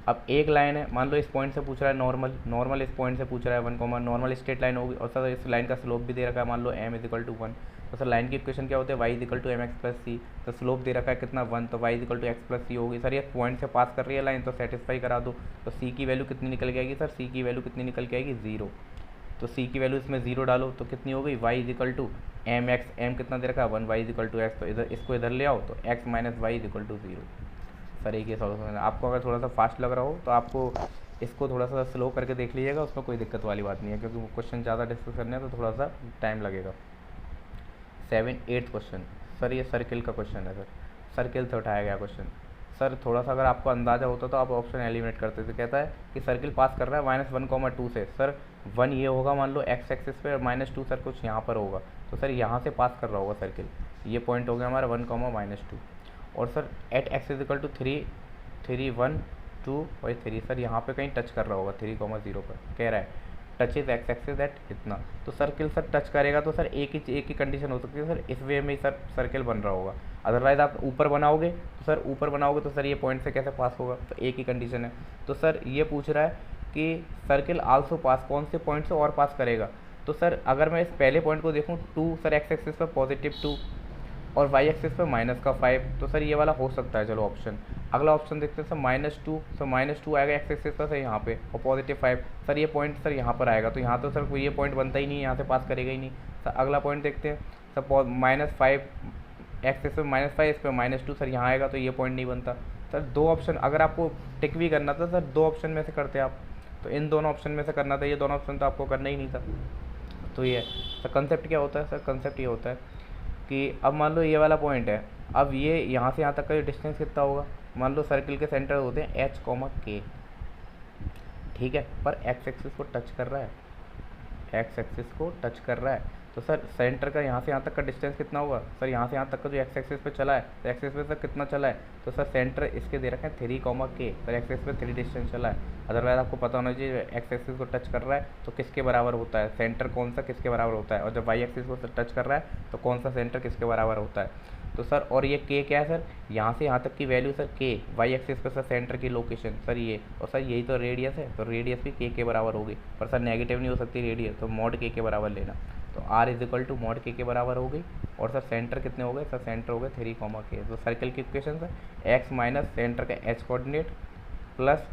अब एक लाइन है, मान लो इस पॉइंट से पूछ रहा है नॉर्मल इस पॉइंट से पूछ रहा है 1, नॉर्मल स्ट्रेट लाइन होगी, और सर इस लाइन का स्लोप भी दे रखा है, मान लो m = 1। तो सर लाइन की इक्वेशन क्या होती है, y = mx + c, तो स्लोप दे रखा है कितना 1, तो y = x + c होगी। सर ये पॉइंट से पास कर रही है लाइन, तो सेटिस्फाई करा दो, तो c की वैल्यू कितनी निकल के आएगी सर, c की वैल्यू कितनी निकल के आएगी 0। तो c की वैल्यू इसमें 0 डालो तो कितनी हो गई, y = mx, m कितना दे रखा है 1, y = x, तो इधर इसको इधर ले आओ, तो x - y = 0। सर एक ये सॉल्यूशन है। आपको अगर थोड़ा सा फास्ट लग रहा हो तो आपको इसको थोड़ा सा स्लो करके देख लीजिएगा, उसमें कोई दिक्कत वाली बात नहीं है, क्योंकि वो क्वेश्चन ज़्यादा डिस्कस करने हैं तो थोड़ा सा टाइम लगेगा। 8th क्वेश्चन, सर ये सर्किल का क्वेश्चन है सर, सर्किल से उठाया गया क्वेश्चन। सर थोड़ा सा अगर आपको अंदाज़ा होता तो आप ऑप्शन एलिमिनेट करते थे। कहता है कि सर्किल पास कर रहा है -1,2 से। सर 1 ये होगा मान लो एक्स एक्सिस पे, और -2 सर कुछ यहाँ पर होगा, तो सर यहाँ से पास कर रहा होगा सर्किल। ये पॉइंट हो गया हमारा 1, -2। और sir at x is equal to 3, 3, 1, 2 और 3, सर यहाँ पे कहीं टच कर रहा होगा 3,0 पर। कह रहा है touch is x axis at इतना, तो सर्किल सर टच करेगा तो सर एक ही कंडीशन हो सकती है सर, इस वे में ही सर सर्किल बन रहा होगा। अदरवाइज आप ऊपर बनाओगे तो सर ऊपर बनाओगे तो सर ये पॉइंट से कैसे पास होगा, तो एक ही कंडीशन है। तो सर ये पूछ रहा है कि सर्किल आल्सो पास, कौन से पॉइंट से और पास करेगा। तो सर अगर मैं इस पहले पॉइंट को देखूँ 2, सर एक्स एक्सिस पर +2 और वाई एक्सिस पर -5, तो सर ये वाला हो सकता है। चलो ऑप्शन, अगला ऑप्शन देखते हैं सर -2, सर -2 आएगा एक्स एक्सिस पर सर यहाँ पे, और +5 सर ये पॉइंट सर यहाँ पर आएगा, तो यहाँ तो सर कोई ये पॉइंट बनता ही नहीं है, यहाँ से पास करेगा ही नहीं। सर अगला पॉइंट देखते हैं सर -5 एक्स एक्सिस पर -5, इस पर -2 सर यहाँ आएगा, तो ये पॉइंट नहीं बनता। सर 2 ऑप्शन अगर आपको टिक भी करना था सर 2 ऑप्शन में से करते आप, तो इन दोनों ऑप्शन में से करना था, ये दोनों ऑप्शन तो आपको करना ही नहीं था। तो ये सर कंसेप्ट क्या होता है, सर कंसेप्ट ये होता है कि अब मान लो ये वाला पॉइंट है, अब ये यहाँ से यहाँ तक का ये डिस्टेंस कितना होगा, मान लो सर्किल के सेंटर होते हैं H, K, ठीक है, पर एक्स एक्सिस को टच कर रहा है, एक्स एक्सिस को टच कर रहा है, तो सर सेंटर का यहाँ से यहाँ तक का डिस्टेंस कितना होगा। सर यहाँ से यहाँ तक का जो एक्स एक्सिस पे चला है, तो एक्स एक्सिस पे सर कितना चला है, तो सर सेंटर इसके दे रखे हैं 3, K, सर एक्स एक्सिस पे 3 डिस्टेंस चला है। अदरवाइज आपको पता होना चाहिए एक्स एक्सिस को टच कर रहा है तो किसके बराबर होता है, सेंटर कौन सा किसके बराबर होता है, और जब वाई एक्सिस को टच कर रहा है तो कौन सा सेंटर किसके बराबर होता है। तो सर और ये K क्या है सर, यहाँ से यहाँ तक की value sir K, y axis पे सर सेंटर की लोकेशन सर ये, और सर यही तो रेडियस है, तो रेडियस भी K के बराबर होगी, पर सर नेगेटिव नहीं हो सकती रेडियस, तो mod K के बराबर लेना। तो R is equal to mod K के बराबर हो गई, और सर सेंटर कितने हो गए, सर सेंटर हो गए 3, K। तो सर्कल की equation sir x minus centre का H coordinate plus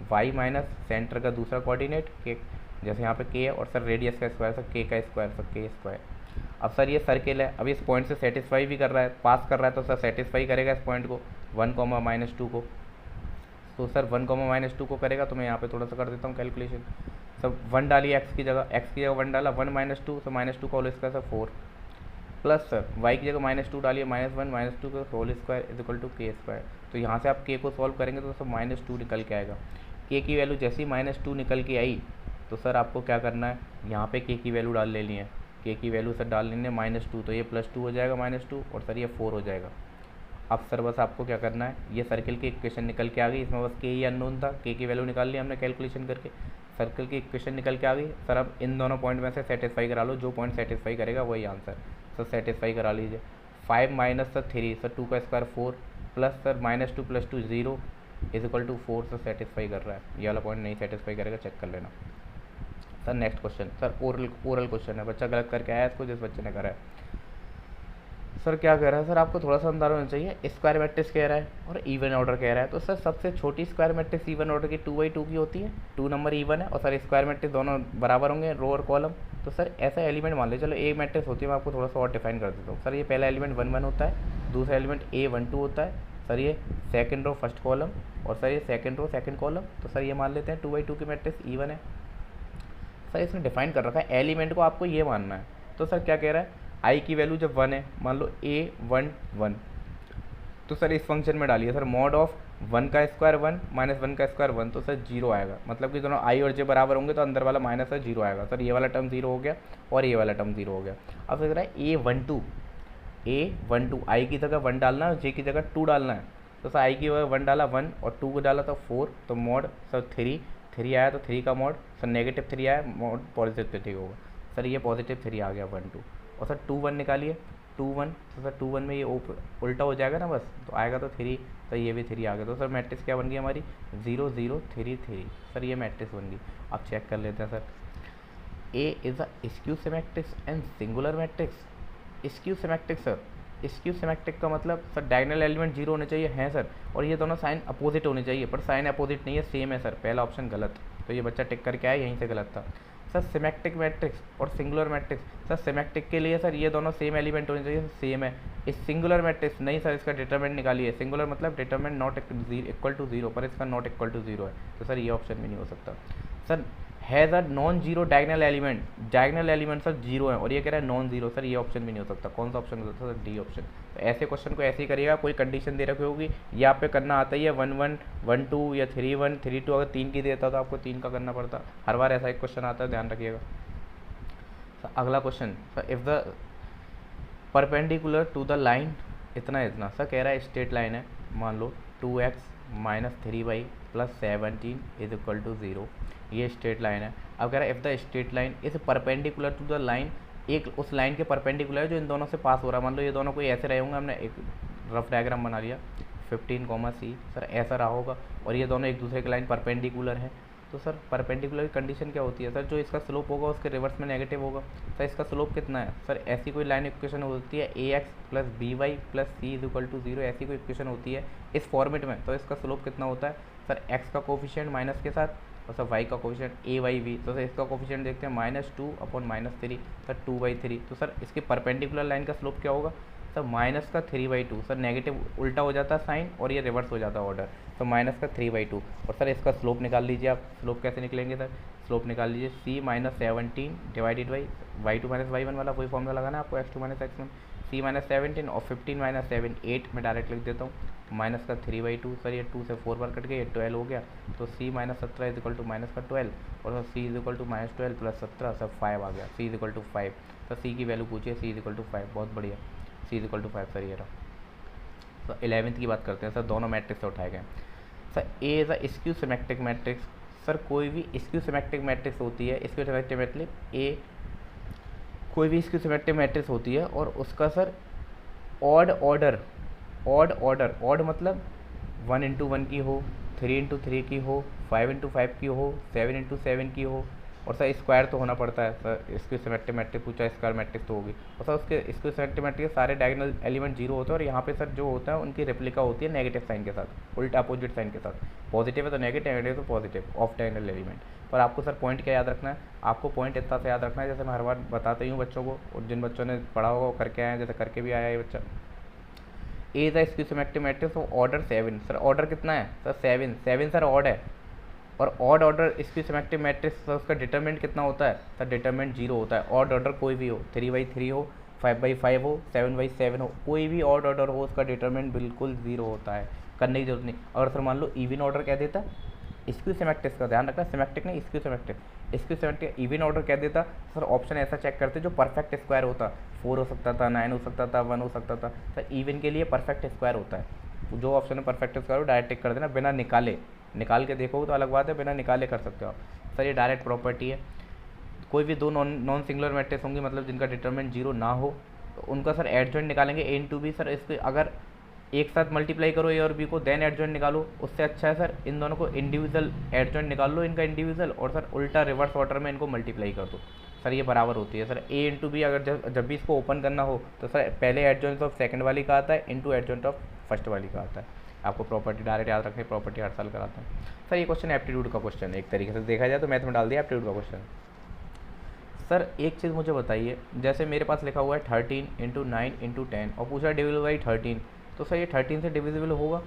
y minus centre का दूसरा कोऑर्डिनेट K, जैसे यहाँ पे K है, और सर रेडियस का स्क्वायर सर K का स्क्वायर सर K स्क्वायर। अब सर ये सर्किल है, अब इस पॉइंट से सेटिस्फाई भी कर रहा है, पास कर रहा है, तो सर सेटिस्फाई करेगा इस पॉइंट को 1, -2 को। तो सर 1, -2 को करेगा, तो मैं यहाँ पे थोड़ा सा कर देता हूँ कैलकुलेशन। सब 1 डालिए एक्स की जगह 1 डाला, 1 -2, तो -2 का whole square sir 4, plus sir y की जगह -2 डालिए, -1 -2 का whole square is equal to K square. तो यहाँ से आप K को सॉल्व करेंगे तो सर -2 निकल के आएगा। K की वैल्यू जैसे ही -2 निकल के आई, तो सर आपको क्या करना है, यहाँ पे K की वैल्यू डाल लेनी है। K की वैल्यू सर डाल लेनी है -2, तो ये +2 हो जाएगा -2, और सर ये 4 हो जाएगा। अब सर बस आपको क्या करना है, ये सर्किल की इक्वेशन निकल के आ गई, इसमें बस K ही अननोन था, K की वैल्यू निकाल ली हमने कैलकुलेशन करके, सर्किल की इक्वेशन निकल के आ गई। सर अब इन दोनों पॉइंट में से सेटिस्फाई करा लो, जो पॉइंट सेटिस्फाई करेगा वही आंसर। सर सेटिस्फाई करा लीजिए। 5 माइनस सर 3, सर 2 का square 4, plus sir -2 + 2 0 is equal to 4, sir satisfy कर रहा है। ये वाला पॉइंट नहीं सेटिस्फाई करेगा, चेक कर लेना। Sir next question, sir oral question है, बच्चा गलत करके आया इसको, जिस बच्चे ने करा है। सर क्या कह रहा है, सर आपको थोड़ा सा अंदाजा होना चाहिए, स्क्वायर मैट्रिक्स कह रहा है और इवन ऑर्डर कह रहा है। तो सर सबसे छोटी स्क्वायर मैट्रिक्स इवन ऑर्डर की 2/2 की होती है, 2 नंबर इवन है, और सर स्क्वायर मैट्रिक्स दोनों बराबर होंगे, रो और कॉलम। तो सर ऐसा एलिमेंट मान लीजिए, चलो एक मैट्रिक्स होती है, मैं आपको थोड़ा सा और डिफाइन कर देता हूँ। सर ये पहला एलिमेंट 1 1 होता है, दूसरा एलिमेंट A12 होता है, सर ये सेकंड रो फर्स्ट कॉलम, और सर ये सेकंड रो सेकंड कॉलम। तो सर ये मान लेते हैं 2/2 की मैट्रिक्स इवन है। सर इसमें डिफाइन कर रखा है एलिमेंट को आपको ये मानना है। तो सर क्या कह रहा है, आई की वैल्यू जब 1 है, मान लो A1 1, तो सर इस फंक्शन में डालिए सर मॉड ऑफ 1 का स्क्वायर 1 माइनस 1 का स्क्वायर 1, तो सर 0 आएगा। मतलब कि दोनों आई और जे बराबर होंगे तो अंदर वाला माइनस है 0 आएगा। सर ये वाला टर्म 0 हो गया और ये वाला टर्म 0 हो गया। अब फिर है A12 आई की जगह 1 डालना है और जे की जगह 2 डालना है। तो सर आई की जगह 1 डाला 1 और 2 को डाला तो 4, तो मॉड सर 3 आया, तो 3 का मॉड सर -3 आया, मॉड +3 होगा। सर ये +3 आ गया 1 2, और सर 2 1 निकालिए 2 1, तो सर 2 1 में ये उल्टा हो जाएगा ना बस, तो आएगा तो 3, तो ये भी 3 आ गया। तो सर मैट्रिक्स क्या बन गई हमारी 0 0 3 3। सर ये मैट्रिक्स बन गई। अब चेक कर लेते हैं sir, A is a skew symmetrics and singular matrix. Skew symmetric sir, skew symmetric का मतलब सर डायगोनल एलिमेंट 0 होने चाहिए हैं सर, और ये दोनों साइन अपोजिट होने चाहिए, पर साइन अपोजिट नहीं है, सेम है सर। पहला ऑप्शन गलत, तो ये बच्चा टिक करके आया, यहीं से गलत था। सर सिमेट्रिक मैट्रिक्स और सिंगुलर मैट्रिक्स, सर सिमेट्रिक के लिए सर ये दोनों सेम एलिमेंट होने चाहिए, सेम है, इस सिंगुलर मैट्रिक्स नहीं सर, इसका डिटरमिनेंट निकालिए। सिंगुलर मतलब determinant not equal to zero, पर इसका नॉट इक्वल टू जीरो है, तो सर ये ऑप्शन भी नहीं हो सकता। Sir has a non zero diagonal element, diagonal element sir zero है और ये कह रहा है नॉन जीरो, सर ये ऑप्शन भी नहीं हो सकता। कौन सा ऑप्शन हो सकता है सर? D option. तो ऐसे क्वेश्चन को ऐसे ही करिएगा, कोई कंडीशन दे रखी होगी, यहाँ पे करना आता ही है 1 1 1 2 या 3 1 3 2, अगर 3 की देता तो आपको 3 का करना पड़ता। हर बार ऐसा एक क्वेश्चन आता है, ध्यान रखिएगा। अगला question, sir if the perpendicular to the line इतना इतना, सर कह रहा है स्ट्रेट लाइन है, मान लो 2x minus 3y plus 17 is equal to 0, ये स्ट्रेट लाइन है। अब कह रहा है if the straight line is perpendicular to the line, एक उस लाइन के परपेंडिकुलर है जो इन दोनों से पास हो रहा है। मान लो ये दोनों कोई ऐसे रहे होंगे, हमने एक रफ डायग्राम बना लिया 15, C, सर ऐसा रहा होगा और ये दोनों एक दूसरे के लाइन परपेंडिकुलर है। तो सर परपेंडिकुलर की कंडीशन क्या होती है सर? जो इसका स्लोप होगा उसके रिवर्स में नेगेटिव होगा। सर इसका स्लोप कितना है? सर ऐसी कोई लाइन इक्वेशन होती है ax plus by plus c is equal to 0, ऐसी कोई इक्वेशन होती है इस फॉर्मेट में। तो इसका स्लोप कितना होता है सर? x का कोफिशिएंट माइनस के साथ और सर y का कोफिशिएंट a y v, तो सर इसका कोफिशिएंट देखते हैं -2/-3, सर 2/3। तो सर इसके परपेंडिकुलर लाइन का स्लोप क्या होगा सर? माइनस का 3/2, सर नेगेटिव उल्टा हो जाता है साइन और ये रिवर्स हो जाता है ऑर्डर, तो माइनस का 3/2। और सर इसका स्लोप निकाल लीजिए आप। स्लोप कैसे निकलेंगे सर? स्लोप निकाल लीजिए c minus 17 divided by y2 minus y1 वाला वही फॉर्मूला लगाना है आपको, x2 minus x1, c minus 17 और 15 माइनस 7 8, मैं डायरेक्ट लिख देता हूँ, माइनस का 3/2, सर ये 2 से 4 बार कट गया, ये 12 हो गया, तो c minus 17 is equal to minus का 12 और sir c is equal to minus 12 plus 17, sir 5 आ गया, c is equal to 5। Sir c की वैल्यू पूछिए, c इज इक्वल टू 5, बहुत बढ़िया, c is equal to 5 sir ये रहा। तो 11th की बात करते हैं सर, दोनों मैट्रिक्स से उठाए गए। Sir A is a skew symmetric matrix, sir कोई भी स्क्यू सिमेट्रिक मैट्रिक्स होती है, स्क्यू सिमेट्रिक मैट्रिक्स ए कोई भी स्क्यू सिमेट्रिक मैट्रिक्स होती है और उसका सर ऑड ऑर्डर मतलब 1 इंटू 1 की हो, 3 इंटू 3 की हो, 5 इंटू 5 की हो, 7 इंटू 7 की हो, और सर स्क्वायर तो होना पड़ता है सर, इसकी सिमेट्रिक मैट्रिक्स पूछा, स्क्वायर मैट्रिक्स तो होगी। और सर उसके इसके सिमेट्रिक मैट्रिक्स सारे डायगोनल एलिमेंट जीरो होते हैं और यहाँ पे सर जो होता है उनकी रेप्लिका होती है नेगेटिव साइन के साथ, उल्टा अपोजिट साइन के साथ, पॉजिटिव है तो नेगेटिव, नेगेटिव तो पॉजिटिव ऑफ डायगोनल एलिमेंट। पर आपको सर पॉइंट क्या याद रखना है? आपको पॉइंट इतना से याद रखना है, जैसे मैं हर बार बताते ही हूँ बच्चों को, और जिन बच्चों ने पढ़ा होगा वो करके आए हैं, जैसे करके भी आया है ये बच्चा। A is skew symmetric matrix of order 7, sir order कितना है सर? 7 सर ऑड है, और odd order skew symmetric matrix उसका डिटरमिनेंट कितना होता है सर? डिटरमिनेंट 0 होता है। ऑड ऑर्डर कोई भी हो, 3/3 हो, 5/5 हो, 7/7 हो, कोई भी ऑड ऑर्डर हो, उसका डिटरमिनेंट बिल्कुल 0 होता है, करने की जरूरत नहीं। अगर सर मान लो इवन ऑर्डर कह देता, स्क्यू सिमेट्रिक्स का ध्यान रखना, सिमेट्रिक नहीं स्क्यू सिमेट्रिक इवन ऑर्डर कह देता, सर ऑप्शन ऐसा चेक करते जो परफेक्ट स्क्वायर होता, 4 हो सकता था, 9 हो सकता था, 1 हो सकता था। सर इवन के लिए परफेक्ट स्क्वायर होता है, जो ऑप्शन है परफेक्ट स्क्वायर हो डायरेक्ट टिक कर देना, बिना निकाले। निकाल के देखोगे तो अलग बात है, बिना निकाले कर सकते हो आप। सर ये डायरेक्ट प्रॉपर्टी है। कोई भी दो नॉन सिंगुलर मैट्रिक्स होंगी, मतलब जिनका डिटरमिनेंट 0 ना हो, तो उनका सर एडजॉइंट निकालेंगे ए इंटू बी। सर इसके अगर एक साथ मल्टीप्लाई करो ए और बी को, देन एडजॉइंट निकालो, उससे अच्छा है सर इन दोनों को इंडिविजुअल एडजॉइंट निकाल लो, इनका इंडिविजुअल, और सर उल्टा रिवर्स ऑर्डर में इनको मल्टीप्लाई कर दो, सर ये बराबर होती है। सर ए इंटू बी अगर जब भी इसको ओपन करना हो तो सर पहले एडजॉइंट ऑफ सेकंड वाली का आता है इंटू एडजॉइंट ऑफ फर्स्ट वाली का आता है। आपको प्रॉपर्टी डायरेक्ट याद रखनी, प्रॉपर्टी हर साल कराते हैं। सर ये क्वेश्चन एप्टीट्यूड का क्वेश्चन है, एक तरीके से देखा जाए तो मैथ में डाल दिया एप्टीट्यूड का क्वेश्चन। सर एक चीज़ मुझे बताइए, जैसे मेरे पास लिखा हुआ है 13 इंटू 9 इंटू 10 और पूछा डिविजिबल बाई 13, तो सर ये 13 से डिविजिबल होगा?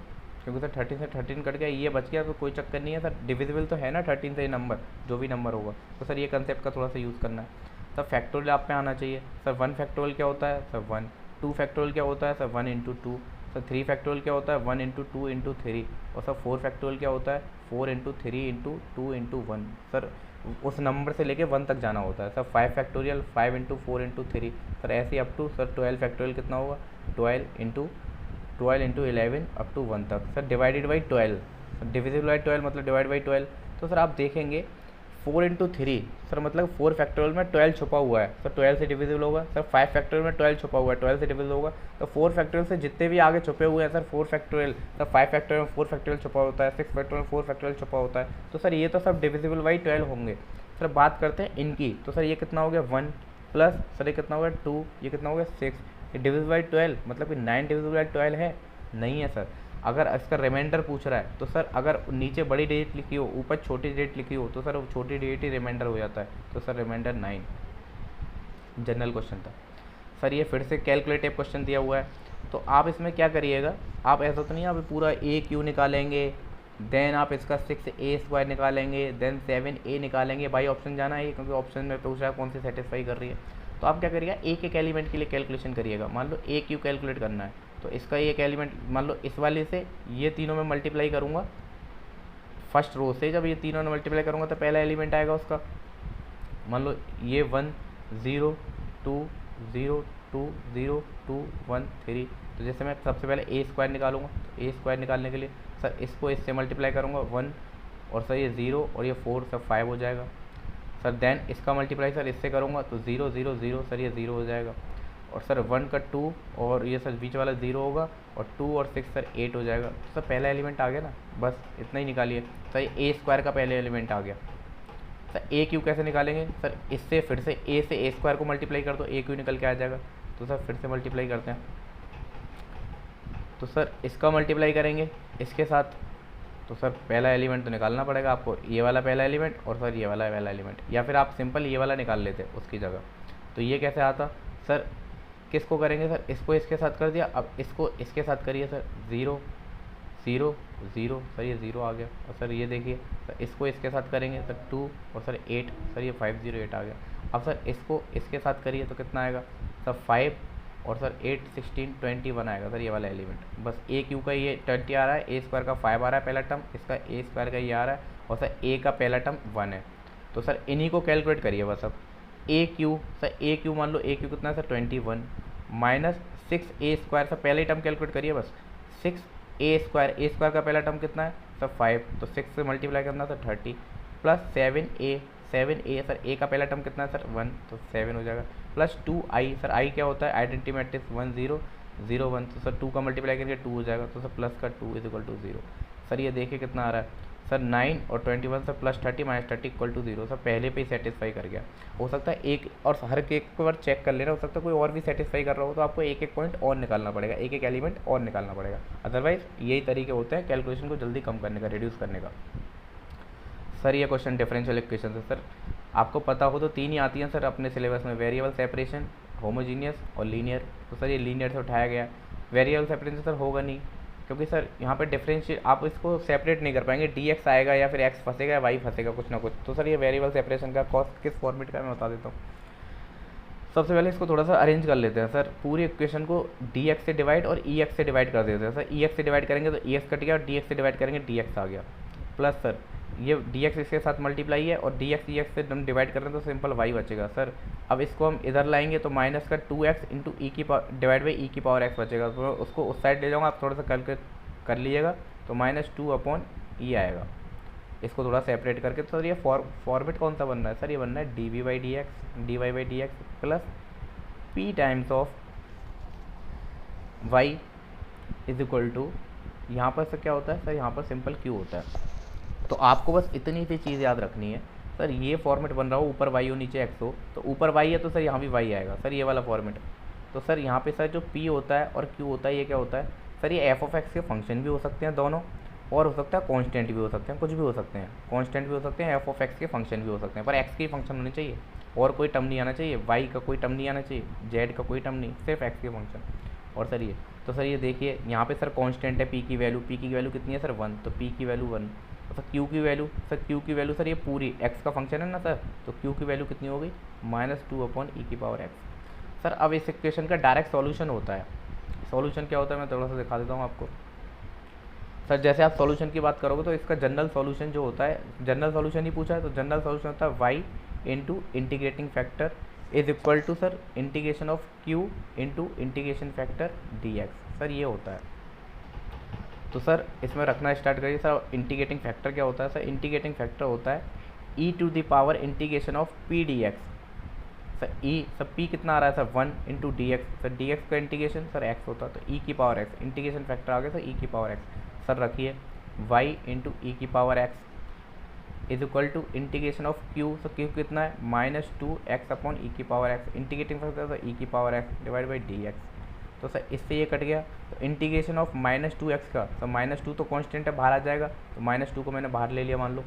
क्योंकि सर 13 से 13 कट गया, ये बच गया, तो कोई चक्कर नहीं है सर, डिविजिबल तो है ना 13 से ये नंबर, जो भी नंबर होगा। तो सर ये कंसेप्ट का थोड़ा सा यूज़ करना है। सर फैक्टोरियल आप में आना चाहिए। सर 1 फैक्टोरियल क्या होता है सर? 1। 2 फैक्टोरियल क्या होता है सर? 1 इंटू 2। सर 3 फैक्टोरियल क्या होता है? 1 इंटू 2 इंटू 3। और सर 4 फैक्टोरियल क्या होता है? 4 इंटू 3 इंटू 2 इंटू 1। सर उस नंबर से लेके 1 तक जाना होता है। Sir 5 factorial 5 into 4 into 3। Sir ऐसे ही अप टू सर 12 फैक्टोरियल कितना होगा? 12 इंटू 11 अप टू 1 तक। Sir divided by 12, divisible by 12 मतलब डिवाइड बाई 12। तो सर आप देखेंगे 4 इंटू 3, सर मतलब 4 फैक्टोरियल में 12 छुपा हुआ है, सर 12 से डिविजिबल होगा। सर 5 फैक्टोरियल में 12 छुपा हुआ है, 12 से डिविजिबल होगा। तो 4 फैक्टोरियल से जितने भी आगे छुपे हुए हैं सर 4 फैक्टोरियल, सर 5 फैक्टोरियल में 4 फैक्टोरियल छुपा होता है, 6 फैक्टोरियल में 4 फैक्टोरियल छुपा होता है। तो सर ये तो सब डिविजिबल बाई 12 होंगे। सर बात करते हैं इनकी, तो सर ये कितना हो गया 1 प्लस सर ये कितना हो गया 2, ये कितना हो गया 6, ये डिविजिबल बाई 12 मतलब कि 9 डिविजिबल बाई 12 है? नहीं है सर। अगर इसका रिमाइंडर पूछ रहा है तो सर अगर नीचे बड़ी डिजिट लिखी हो ऊपर छोटी डिजिट लिखी हो तो सर वो छोटी डिजिट ही रिमाइंडर हो जाता है। तो सर रिमाइंडर 9 जनरल क्वेश्चन था। सर ये फिर से कैलकुलेटिव क्वेश्चन दिया हुआ है तो आप इसमें क्या करिएगा, आप ऐसा तो नहीं आप पूरा ए क्यू निकालेंगे, देन आप इसका 6a² निकालेंगे, देन 7a निकालेंगे। भाई ऑप्शन जाना है क्योंकि ऑप्शन में पूछ रहा है कौन सी सेटिस्फाई कर रही है। तो आप क्या करिएगा, एक एक एलिमेंट के लिए कैलकुलेशन करिएगा। मान लो ए क्यू कैलकुलेट करना है, तो इसका एक एलिमेंट मान लो इस वाले से ये तीनों में मल्टीप्लाई करूँगा, फर्स्ट रो से जब ये तीनों में मल्टीप्लाई करूँगा तो पहला एलिमेंट आएगा उसका, मान लो ये 1 0 2 0 2 0 2 1 3। तो जैसे मैं सबसे पहले a² निकालूंगा, तो a² निकालने के लिए सर इसको इससे मल्टीप्लाई करूँगा 1, और सर ये 0 और ये 4 सब 5 हो जाएगा। सर देन इसका मल्टीप्लाई सर इससे करूँगा तो 0 0 0 सर ये 0 हो जाएगा, और सर 1 का 2 और ये सर बीच वाला 0 होगा, और 2 और 6 सर 8 हो जाएगा। तो सर पहला एलिमेंट आ गया ना, बस इतना ही निकालिए। सर ये a² का पहले एलिमेंट आ गया। सर ए क्यू कैसे निकालेंगे, सर इससे फिर से ए से a² को मल्टीप्लाई कर दो, ए क्यू निकल के आ जाएगा। तो सर फिर से मल्टीप्लाई करते हैं, तो सर इसका मल्टीप्लाई करेंगे इसके साथ, तो सर पहला एलिमेंट तो निकालना पड़ेगा आपको, ये वाला पहला एलिमेंट और सर ये वाला पहला एलिमेंट, या फिर आप सिंपल ये वाला निकाल लेते उसकी जगह। तो ये कैसे आता, सर किसको करेंगे, सर इसको इसके साथ कर दिया, अब इसको इसके साथ करिए सर 0 0 0 सर ये 0 आ गया। और सर ये देखिए सर इसको इसके साथ करेंगे सर 2 और सर 8 सर ये 508 आ गया। अब सर इसको इसके साथ करिए तो कितना आएगा सर 5 और सर 8 16 21 आएगा सर ये वाला एलिमेंट। बस ए क्यू का ये 20 आ रहा है, a² का 5 आ रहा है पहला टर्म, इसका a² का ये आ रहा है, और सर a का पहला टर्म 1 है। तो सर इन्हीं को कैलकुलेट करिए बस। अब ए क्यू, सर ए क्यू मान लो ए क्यू कितना है सर 21 माइनस 6a² सर पहले टर्म कैलकुलेट करिए बस, 6a² का पहला टर्म कितना है सर 5, तो 6 से मल्टीप्लाई करना sir 30 plus 7a sir a का पहला टर्म कितना है सर 1, तो 7 हो जाएगा, प्लस 2i सर i क्या होता है आइडेंटिटी मैट्रिक्स 1 0 0 1, तो सर 2 का मल्टीप्लाई करेंगे 2 हो जाएगा, तो सर प्लस का 2 = 0। सर ये देखिए कितना आ रहा है सर 9 और 21 सर प्लस 30 माइनस 30 = 0। सर पहले पे ही सेटिस्फाई कर गया। हो सकता है एक और हर एक को बार चेक कर लेना, हो सकता है कोई और भी सेटिस्फाई कर रहा हो, तो आपको एक एक पॉइंट और निकालना पड़ेगा, एक एक एलिमेंट और निकालना पड़ेगा। अदरवाइज यही तरीके होते हैं कैलकुलेशन को जल्दी कम करने का, रिड्यूस करने का। सर ये क्वेश्चन डिफरेंशियल इक्वेशन है सर, आपको पता हो तो 3 ही आती हैं सर अपने सिलेबस में, वेरिएबल सेपरेशन, होमोजीनियस और लीनियर। तो सर ये लीनियर से उठाया गया, वेरिएबल सेपरेशन सर होगा नहीं, क्योंकि सर यहाँ पे डिफरेंशिएट आप इसको सेपरेट नहीं कर पाएंगे, dx आएगा या फिर x फंसेगा या y फंसेगा कुछ ना कुछ। तो सर ये वेरिएबल सेपरेशन का कॉस्ट किस फॉर्मेट का मैं बता देता हूँ। सबसे पहले इसको थोड़ा सा अरेंज कर लेते हैं सर, पूरी इक्वेशन को dx से डिवाइड और ex से डिवाइड कर देते हैं सर। ex से डिवाइड करेंगे तो ex कट गया, और dx से डिवाइड करेंगे dx आ गया, प्लस सर ये dx इसके साथ मल्टीप्लाई है और dx ex से हम डिवाइड कर रहे हैं तो सिंपल y बचेगा सर। अब इसको हम इधर लाएंगे तो माइनस का 2x into divide by e की पावर x बचेगा, तो उसको उस साइड ले जाऊँगा, आप थोड़ा सा कैलकुलेट कर लीजिएगा, तो -2/e आएगा। इसको थोड़ा सेपरेट करके, तो सर ये फॉर्मेट कौन सा बन रहा है सर, ये बन रहा है dy/dx plus p times of y = यहाँ पर सर क्या होता है सर, यहाँ पर सिंपल q होता है। तो आपको बस इतनी सी चीज़ याद रखनी है सर, ये फॉर्मेट बन रहा हो, ऊपर y हो नीचे x हो, तो ऊपर y है तो सर यहाँ भी y आएगा सर, ये वाला फॉर्मेट। तो सर यहाँ पे सर जो p होता है और q होता है, ये क्या होता है सर, ये f(x) के फंक्शन भी हो सकते हैं दोनों, और हो सकता है कांस्टेंट भी हो सकते हैं, कुछ भी हो सकते हैं, कांस्टेंट भी हो सकते हैं, f(x) के फंक्शन भी हो सकते हैं, पर x के फंक्शन होने चाहिए, और कोई टर्म नहीं आना चाहिए, y का कोई टर्म नहीं आना चाहिए, z का कोई टर्म नहीं, सिर्फ x के फंक्शन। और सर ये तो सर ये देखिए यहाँ पे सर कांस्टेंट है p की वैल्यू कितनी है सर 1, तो p की वैल्यू 1। सर q की वैल्यू सर ये पूरी x का फंक्शन है ना सर, तो q की वैल्यू कितनी हो गई -2/e⁻x। सर अब इस इक्वेशन का डायरेक्ट सॉल्यूशन होता है, सॉल्यूशन क्या होता है मैं थोड़ा सा दिखा देता हूँ आपको। सर जैसे आप सॉल्यूशन की बात करोगे तो इसका जनरल सॉल्यूशन जो होता है, जनरल सॉल्यूशन ही पूछा है, तो जनरल सॉल्यूशन होता है y into integrating factor = sir integration of q into integration factor dx। Sir ये होता है, तो सर इसमें रखना स्टार्ट करिए। सर इंटीग्रेटिंग फैक्टर क्या होता है सर, इंटीग्रेटिंग फैक्टर होता है e⁻ integration of p dx। Sir sir p कितना आ रहा है sir 1 into dx, sir dx का इंटीग्रेशन सर x होता है, तो e⁻x इंटीग्रेशन फैक्टर आ गया सर e⁻x। सर रखिए y into e⁻x = integration of q, sir q कितना है -2x/e⁻x, integrating factor sir e⁻x divide by dx। तो सर इससे ये कट गया, तो इंटीग्रेशन ऑफ -2x का, तो -2 तो कांस्टेंट है, बाहर आ जाएगा, तो -2 को मैंने बाहर ले लिया मान लो।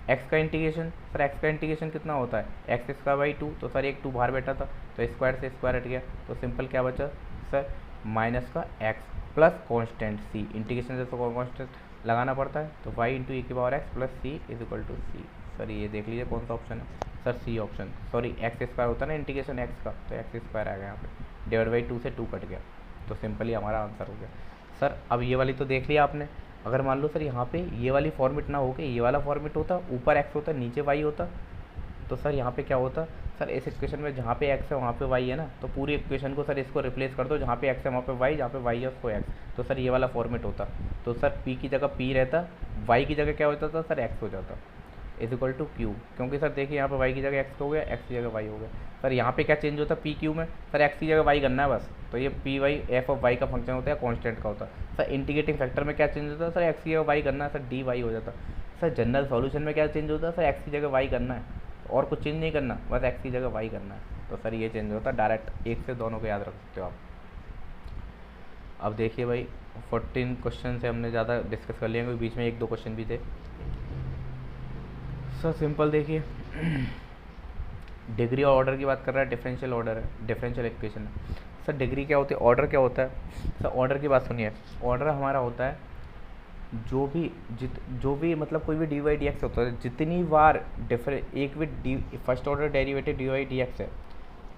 x का इंटीग्रेशन, सर x का इंटीग्रेशन कितना होता है x² बाई 2, तो सर एक 2 बाहर बैठा था, तो स्क्वायर से स्क्वायर हट गया, तो सिंपल क्या बचा सर माइनस का एक्स प्लस कॉन्स्टेंट सी, इंटीग्रेशन से तो कॉन्स्टेंट लगाना पड़ता है, तो वाई इंटू ई की power x plus C is equal to C. Sir ये देख लीजिए कौन सा ऑप्शन है sir, C option. Sorry x square होता है ना इंटीग्रेशन एक्स का, तो एक्स स्क्वायर आ गया यहाँ पे, डिवाइड बाई 2 से 2 कट गया, तो सिंपली हमारा आंसर हो गया। सर अब ये वाली तो देख लिया आपने, अगर मान लो सर यहाँ पे ये वाली फॉर्मेट ना हो के ये वाला फॉर्मेट होता, ऊपर एक्स होता नीचे वाई होता, तो सर यहाँ पे क्या होता सर, इस इक्वेशन में जहाँ पे एक्स है वहाँ पे वाई है ना, तो पूरी इक्वेशन को सर इसको रिप्लेस कर दो, जहाँ पे एक्स है वहाँ पे वाई, जहाँ पे वाई है उसको एक्स, तो सर ये वाला फॉर्मेट होता। तो सर पी की जगह पी रहता, वाई की जगह क्या होता था सर, एक्स हो जाता, इज इक्वल टू क्यू, क्योंकि सर देखिए यहाँ पे वाई की जगह एक्स हो गया, एक्स की जगह वाई हो गया। सर यहाँ पे क्या चेंज होता है पी क्यू में, सर एक्स की जगह वाई करना है बस, तो ये P y f of y का फंक्शन होता है, कॉन्स्टेंट का होता है। सर इंटीग्रेटिंग फैक्टर में क्या चेंज होता है सर, एक्स की जगह वाई करना है, सर डी वाई हो जाता। सर जनरल सॉल्यूशन में क्या चेंज होता है सर, एक्स की जगह वाई करना है और कुछ चेंज नहीं करना, बस एक्स की जगह वाई करना है, तो सर ये चेंज होता है डायरेक्ट, एक से दोनों को याद रख सकते हो आप। अब देखिए भाई 14 क्वेश्चन से हमने ज़्यादा डिस्कस कर लिया क्योंकि बीच में 1-2 क्वेश्चन भी थे। सर सिंपल देखिए डिग्री और ऑर्डर की बात कर रहा है, डिफरेंशियल ऑर्डर है, डिफरेंशियल इक्वेशन है। सर डिग्री क्या होती है, ऑर्डर क्या होता है। सर ऑर्डर की बात सुनिए, ऑर्डर हमारा होता है जो भी मतलब कोई भी डी वाई डी एक्स होता है, जितनी बार एक भी D first order derivative D y D x है।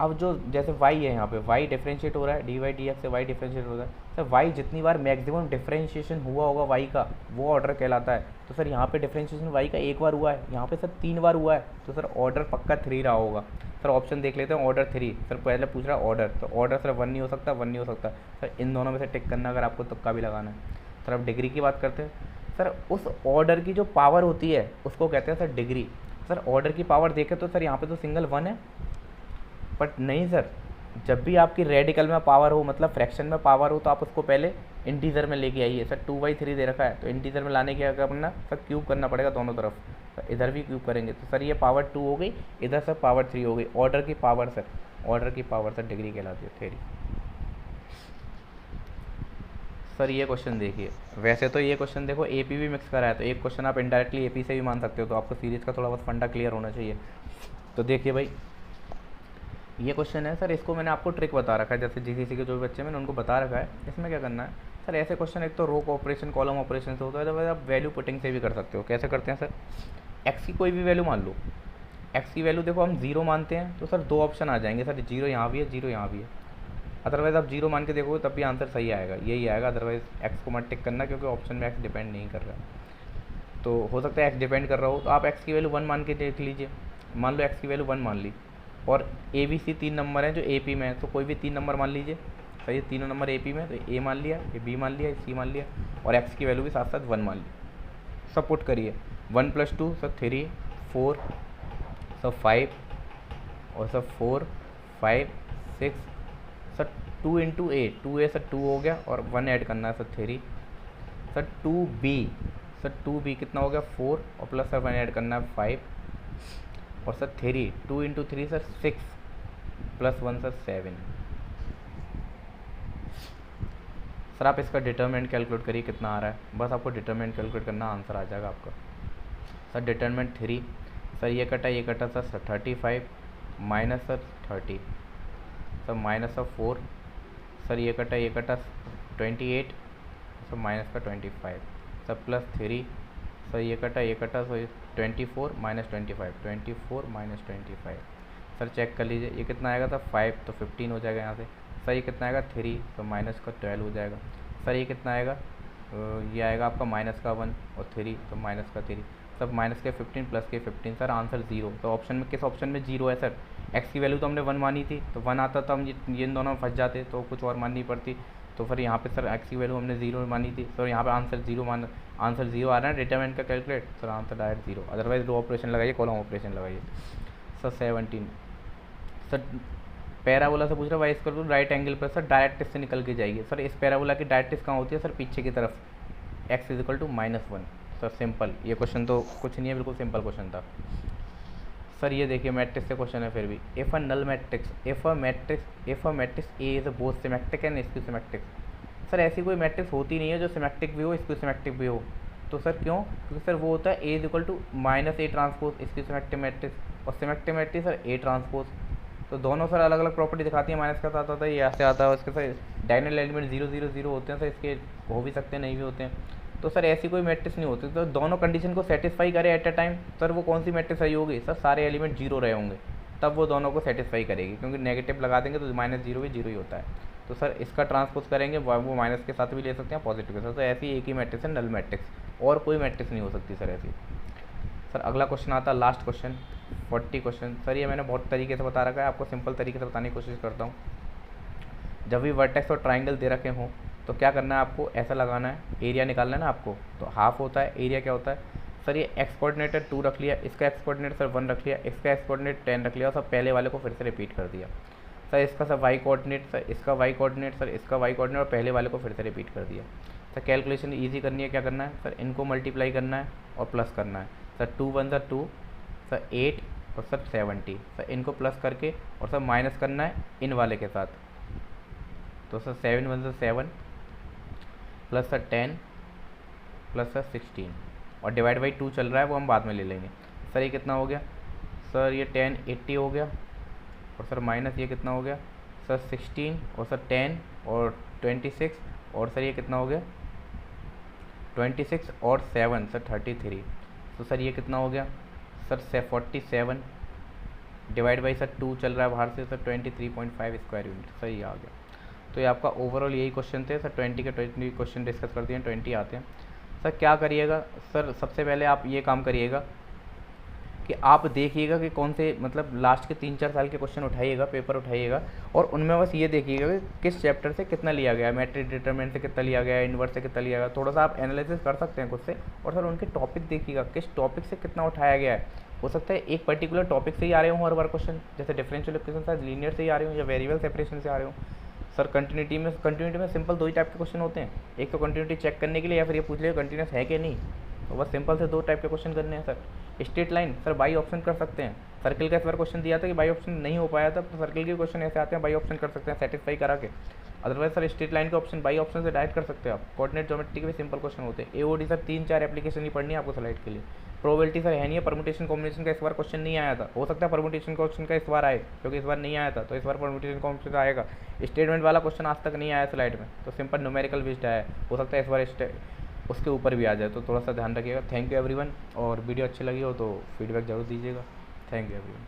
अब जो जैसे y है यहाँ पे y डिफरेंशिएट हो रहा है, डी वाई डी एक्स से y डिफरेंशिएट हो रहा है, सर y जितनी बार मैक्सिमम डिफरेंशिएशन हुआ होगा y का वो ऑर्डर कहलाता है। तो सर यहाँ पे डिफरेंशिएशन y का एक बार हुआ है, यहाँ पे सर 3 बार हुआ है, तो सर ऑर्डर पक्का 3 रहा होगा। सर ऑप्शन देख लेते हैं, ऑर्डर 3। सर पहले पूछ रहा है ऑर्डर, तो ऑर्डर सर 1 नहीं हो सकता, 1 नहीं हो सकता, सर इन दोनों में से टिक करना अगर आपको तुक्का भी लगाना है। सर अब डिग्री की बात करते हैं, सर उस ऑर्डर की जो पावर होती है उसको कहते हैं सर डिग्री। सर ऑर्डर की पावर देखें तो सर यहाँ पे तो सिंगल 1 है, बट नहीं सर, जब भी आपकी रेडिकल में पावर हो मतलब फ्रैक्शन में पावर हो तो आप उसको पहले इंटीजर में लेके आइए। सर 2/3 दे रखा है तो इंटीजर में लाने के क्या करना सर, क्यूब करना पड़ेगा दोनों तरफ, सर इधर भी क्यूब करेंगे तो सर ये पावर 2 हो गई, इधर सर पावर 3 हो गई। ऑर्डर की पावर सर, ऑर्डर की पावर सर डिग्री कहलाती है, थ्योरी। सर ये क्वेश्चन देखिए, वैसे तो ये क्वेश्चन देखो एपी भी मिक्स करा है, तो एक क्वेश्चन आप इनडायरेक्टली एपी से भी मान सकते हो, तो आपको सीरीज का थोड़ा बहुत फंडा क्लियर होना चाहिए। तो देखिए भाई ये क्वेश्चन है सर, इसको मैंने आपको ट्रिक बता रखा है, जैसे जीसीसी के जो भी बच्चे मैंने उनको बता रखा है। इसमें क्या करना है सर, ऐसे क्वेश्चन एक तो रो ऑपरेशन कॉलम ऑपरेशन से होता है, तो आप वैल्यू पुटिंग से भी कर सकते हो। कैसे करते हैं सर, एक्स की कोई भी वैल्यू मान लो, एक्स की वैल्यू देखो हम 0 मानते हैं तो सर 2 ऑप्शन आ जाएंगे सर, 0 यहाँ भी है, 0 यहाँ भी है। अदरवाइज़ आप 0 मान के देखोगे तब भी आंसर सही आएगा, यही आएगा। अदरवाइज़ एक्स को मत टिक करना क्योंकि ऑप्शन में एक्स डिपेंड नहीं कर रहा है। तो हो सकता है एक्स डिपेंड कर रहा हो, तो आप एक्स की वैल्यू 1 मान के देख लीजिए। मान लो एक्स की वैल्यू 1 मान ली, और ए बी सी 3 नंबर हैं जो ए पी में है, तो कोई भी 3 नंबर मान लीजिए। सर ये तीनों नंबर ए पी में, तो ए मान लिया, ये बी मान लिया, सी मान लिया, और एक्स की वैल्यू भी साथ साथ 1 मान ली। सब पुट करिए, 1 + 2 सर 3, 4 सर 5, और sir 4 5 6 sir 2 × a, 2a sir 2 हो गया, और 1 ऐड करना है sir 3, sir 2b, sir 2b कितना हो गया 4, और प्लस सर 1 ऐड करना है 5, और sir 3, 2 × 3 sir 6, plus 1 sir 7। Sir आप इसका डिटरमिनेंट कैलकुलेट करिए कितना आ रहा है, बस आपको डिटरमिनेंट कैलकुलेट करना, आंसर आ जाएगा आपका। सर डिटरमिनेंट 3, सर ये कटा sir 35 minus sir 30, sir minus sir 4, sir ये कटा 28, सर माइनस का 25, सर प्लस 3, सर ये कटा सर 24 माइनस 25, 24 माइनस 25। सर चेक कर लीजिए ये कितना आएगा था 5, तो 15 हो जाएगा यहाँ से। सर ये कितना आएगा 3, तो माइनस का 12 हो जाएगा। सर ये कितना आएगा, ये आएगा आपका माइनस का 1 और 3, तो माइनस का 3, सब माइनस के 15 प्लस के 15। Sir answer 0। तो ऑप्शन में किस ऑप्शन में 0 है सर, एक्स की वैल्यू तो हमने 1 मानी थी, तो 1 आता तो हम ये इन दोनों में फंस जाते, तो कुछ और माननी पड़ती। तो फिर यहाँ पे सर एक्स की वैल्यू हमने 0 मानी थी, तो यहाँ पे आंसर 0 मान, आंसर 0 आ रहा है डिटरमिनेंट का calculate, sir answer direct 0। Otherwise row operation लगाइए, कॉलम ऑपरेशन लगाइए। सर 17, सर पैराबोला से पूछ रहा है y = राइट एंगल पर, सर डायरेक्ट इससे निकल के जाएगी। सर इस पैराबोला की डायरेक्ट कहाँ होती है सर, पीछे की तरफ, x = -1। सर सिंपल, ये क्वेश्चन तो कुछ नहीं है, बिल्कुल सिंपल क्वेश्चन था। सर ये देखिए मैट्रिक्स से क्वेश्चन है, फिर भी if a null matrix, if a matrix A is both symmetric and skew symmetric. Sir ऐसी कोई मैट्रिक्स होती नहीं है जो सिमेट्रिक भी हो स्क्यू सिमेट्रिक भी हो। तो सर क्यों, क्योंकि सर वो होता है A = -A transpose skew symmetric matrix, और symmetric matrix sir A transpose. तो दोनों सर अलग अलग प्रॉपर्टी दिखाती है। माइनस का साथ आता है, ये ऐसे आता है, उसके साथ डायगोनल एलिमेंट 0 0 0 होते हैं सर, इसके हो भी सकते हैं नहीं भी होते हैं। तो सर ऐसी कोई मैट्रिक्स नहीं होती, तो दोनों कंडीशन को सेटिस्फाई करे एट अ टाइम, सर वो कौन सी मैट्रिक्स सही होगी? सर सारे एलिमेंट जीरो रहे होंगे, तब वो दोनों को सेटिस्फाई करेगी, क्योंकि नेगेटिव लगा देंगे तो माइनस जीरो भी जीरो ही होता है। तो सर इसका ट्रांसपोज करेंगे, वो माइनस के साथ भी ले सकते हैं, पॉजिटिव के साथ। तो ऐसी एक ही मैट्रिक्स है नल मैट्रिक्स, और कोई मैट्रिक्स नहीं हो सकती सर ऐसी। सर अगला क्वेश्चन आता है, लास्ट क्वेश्चन 40 क्वेश्चन। सर ये मैंने बहुत तरीके से बता रखा है, आपको सिंपल तरीके से बताने की कोशिश करता हूँ। जब भी वर्टेक्स और ट्राइंगल दे रखे हों तो क्या करना है आपको, ऐसा लगाना है, एरिया निकालना है ना आपको। तो हाफ होता है, एरिया क्या होता है सर, ये एक्स कोऑर्डिनेट 2 रख लिया, इसका एक्स कोऑर्डिनेट सर 1 रख लिया, इसका एक्स कोऑर्डिनेट 10 रख लिया, और सब पहले वाले को फिर से रिपीट कर दिया। सर इसका सर वाई कोऑर्डिनेट, सर इसका वाई कोऑर्डिनेट, सर इसका वाई कोऑर्डिनेट, और पहले वाले को फिर से रिपीट कर दिया। सर कैलकुलेशन ईजी करनी है, क्या करना है सर, इनको मल्टीप्लाई करना है और प्लस करना है। सर 2 1 सा 2, सर 8 और सर 70, सर इनको प्लस करके और सर माइनस करना है इन वाले के साथ। तो सर 7 1 सा 7 प्लस सर 10 प्लस सर 16, और डिवाइड बाई 2 चल रहा है, वो हम बाद में ले लेंगे। सर ये कितना हो गया सर, ये 10 80 हो गया, और सर माइनस ये कितना हो गया सर 16, और सर 10 और 26, और सर ये कितना हो गया 26 और 7 सर 33। तो सर ये कितना हो गया सर 47 डिवाइड बाई सर 2 चल रहा है बाहर से, सर 23.5 स्क्वायर यूनिट। सर ये आ गया। तो ये आपका ओवरऑल यही क्वेश्चन थे सर। 20 के 20 क्वेश्चन डिस्कस करते हैं, 20 आते हैं। सर क्या करिएगा सर, सबसे पहले आप ये काम करिएगा कि आप देखिएगा कि कौन से मतलब लास्ट के 3-4 साल के क्वेश्चन उठाइएगा, पेपर उठाइएगा, और उनमें बस ये देखिएगा कि किस चैप्टर से कितना लिया गया है, मैट्रिक डिटरमिनेंट से कितना लिया गया है, इन्वर्स से कितना लिया गया। थोड़ा सा आप एनालिसिस कर सकते हैं खुद से, और सर उनके टॉपिक देखिएगा किस टॉपिक से कितना उठाया गया है। हो सकता है एक पर्टिकुलर टॉपिक से ही आ रहे हों हर बार क्वेश्चन, जैसे डिफरेंशियल इक्वेशन शायद लीनियर से ही आ रहे हों या वेरिएबल सेपरेशन से आ रहे हों। सर कंटिन्यूटी में सिंपल 2 ही टाइप के क्वेश्चन होते हैं, एक तो कंटिन्यूटी चेक करने के लिए, या फिर ये पूछ लिया कंटिन्यूस है कि नहीं। तो बस सिंपल से 2 टाइप के क्वेश्चन करने हैं sir. Straight line sir by option कर सकते हैं, सर्किल का इस बार क्वेश्चन दिया था कि बाई ऑप्शन नहीं हो पाया था, तो सर्किल के क्वेश्चन ऐसे आते हैं बाई ऑप्शन कर सकते हैं सेटिस्फाई करा के। अदरवाइज सर स्ट्रेट लाइन के ऑप्शन बाई ऑप्शन से डायरेक्ट कर सकते हैं आप। कोऑर्डिनेट ज्योमेट्री के भी सिंपल क्वेश्चन होते हैं। एओडी सर 3-4 एप्लीकेशन ही पढ़नी है आपको स्लाइड के लिए। प्रोबेबिलिटी सर है नहीं है, परमुटेशन कॉम्बिनेशन का इस बार क्वेश्चन नहीं आया था, हो सकता है परमुटेशन क्वेश्चन का इस बार आए, क्योंकि इस बार नहीं आया था, तो इस बार परमुटेशन कॉम्बिनेशन का आएगा। स्टेटमेंट वाला क्वेश्चन आज तक नहीं आया स्लाइड में, तो सिंपल न्यूमेरिकल बेस्ड आया है, हो सकता है इस बार उसके ऊपर भी आ जाए, तो थोड़ा सा ध्यान रखिएगा। थैंक यू एवरीवन, और वीडियो अच्छी लगी हो तो फीडबैक जरूर दीजिएगा। Thank you everyone.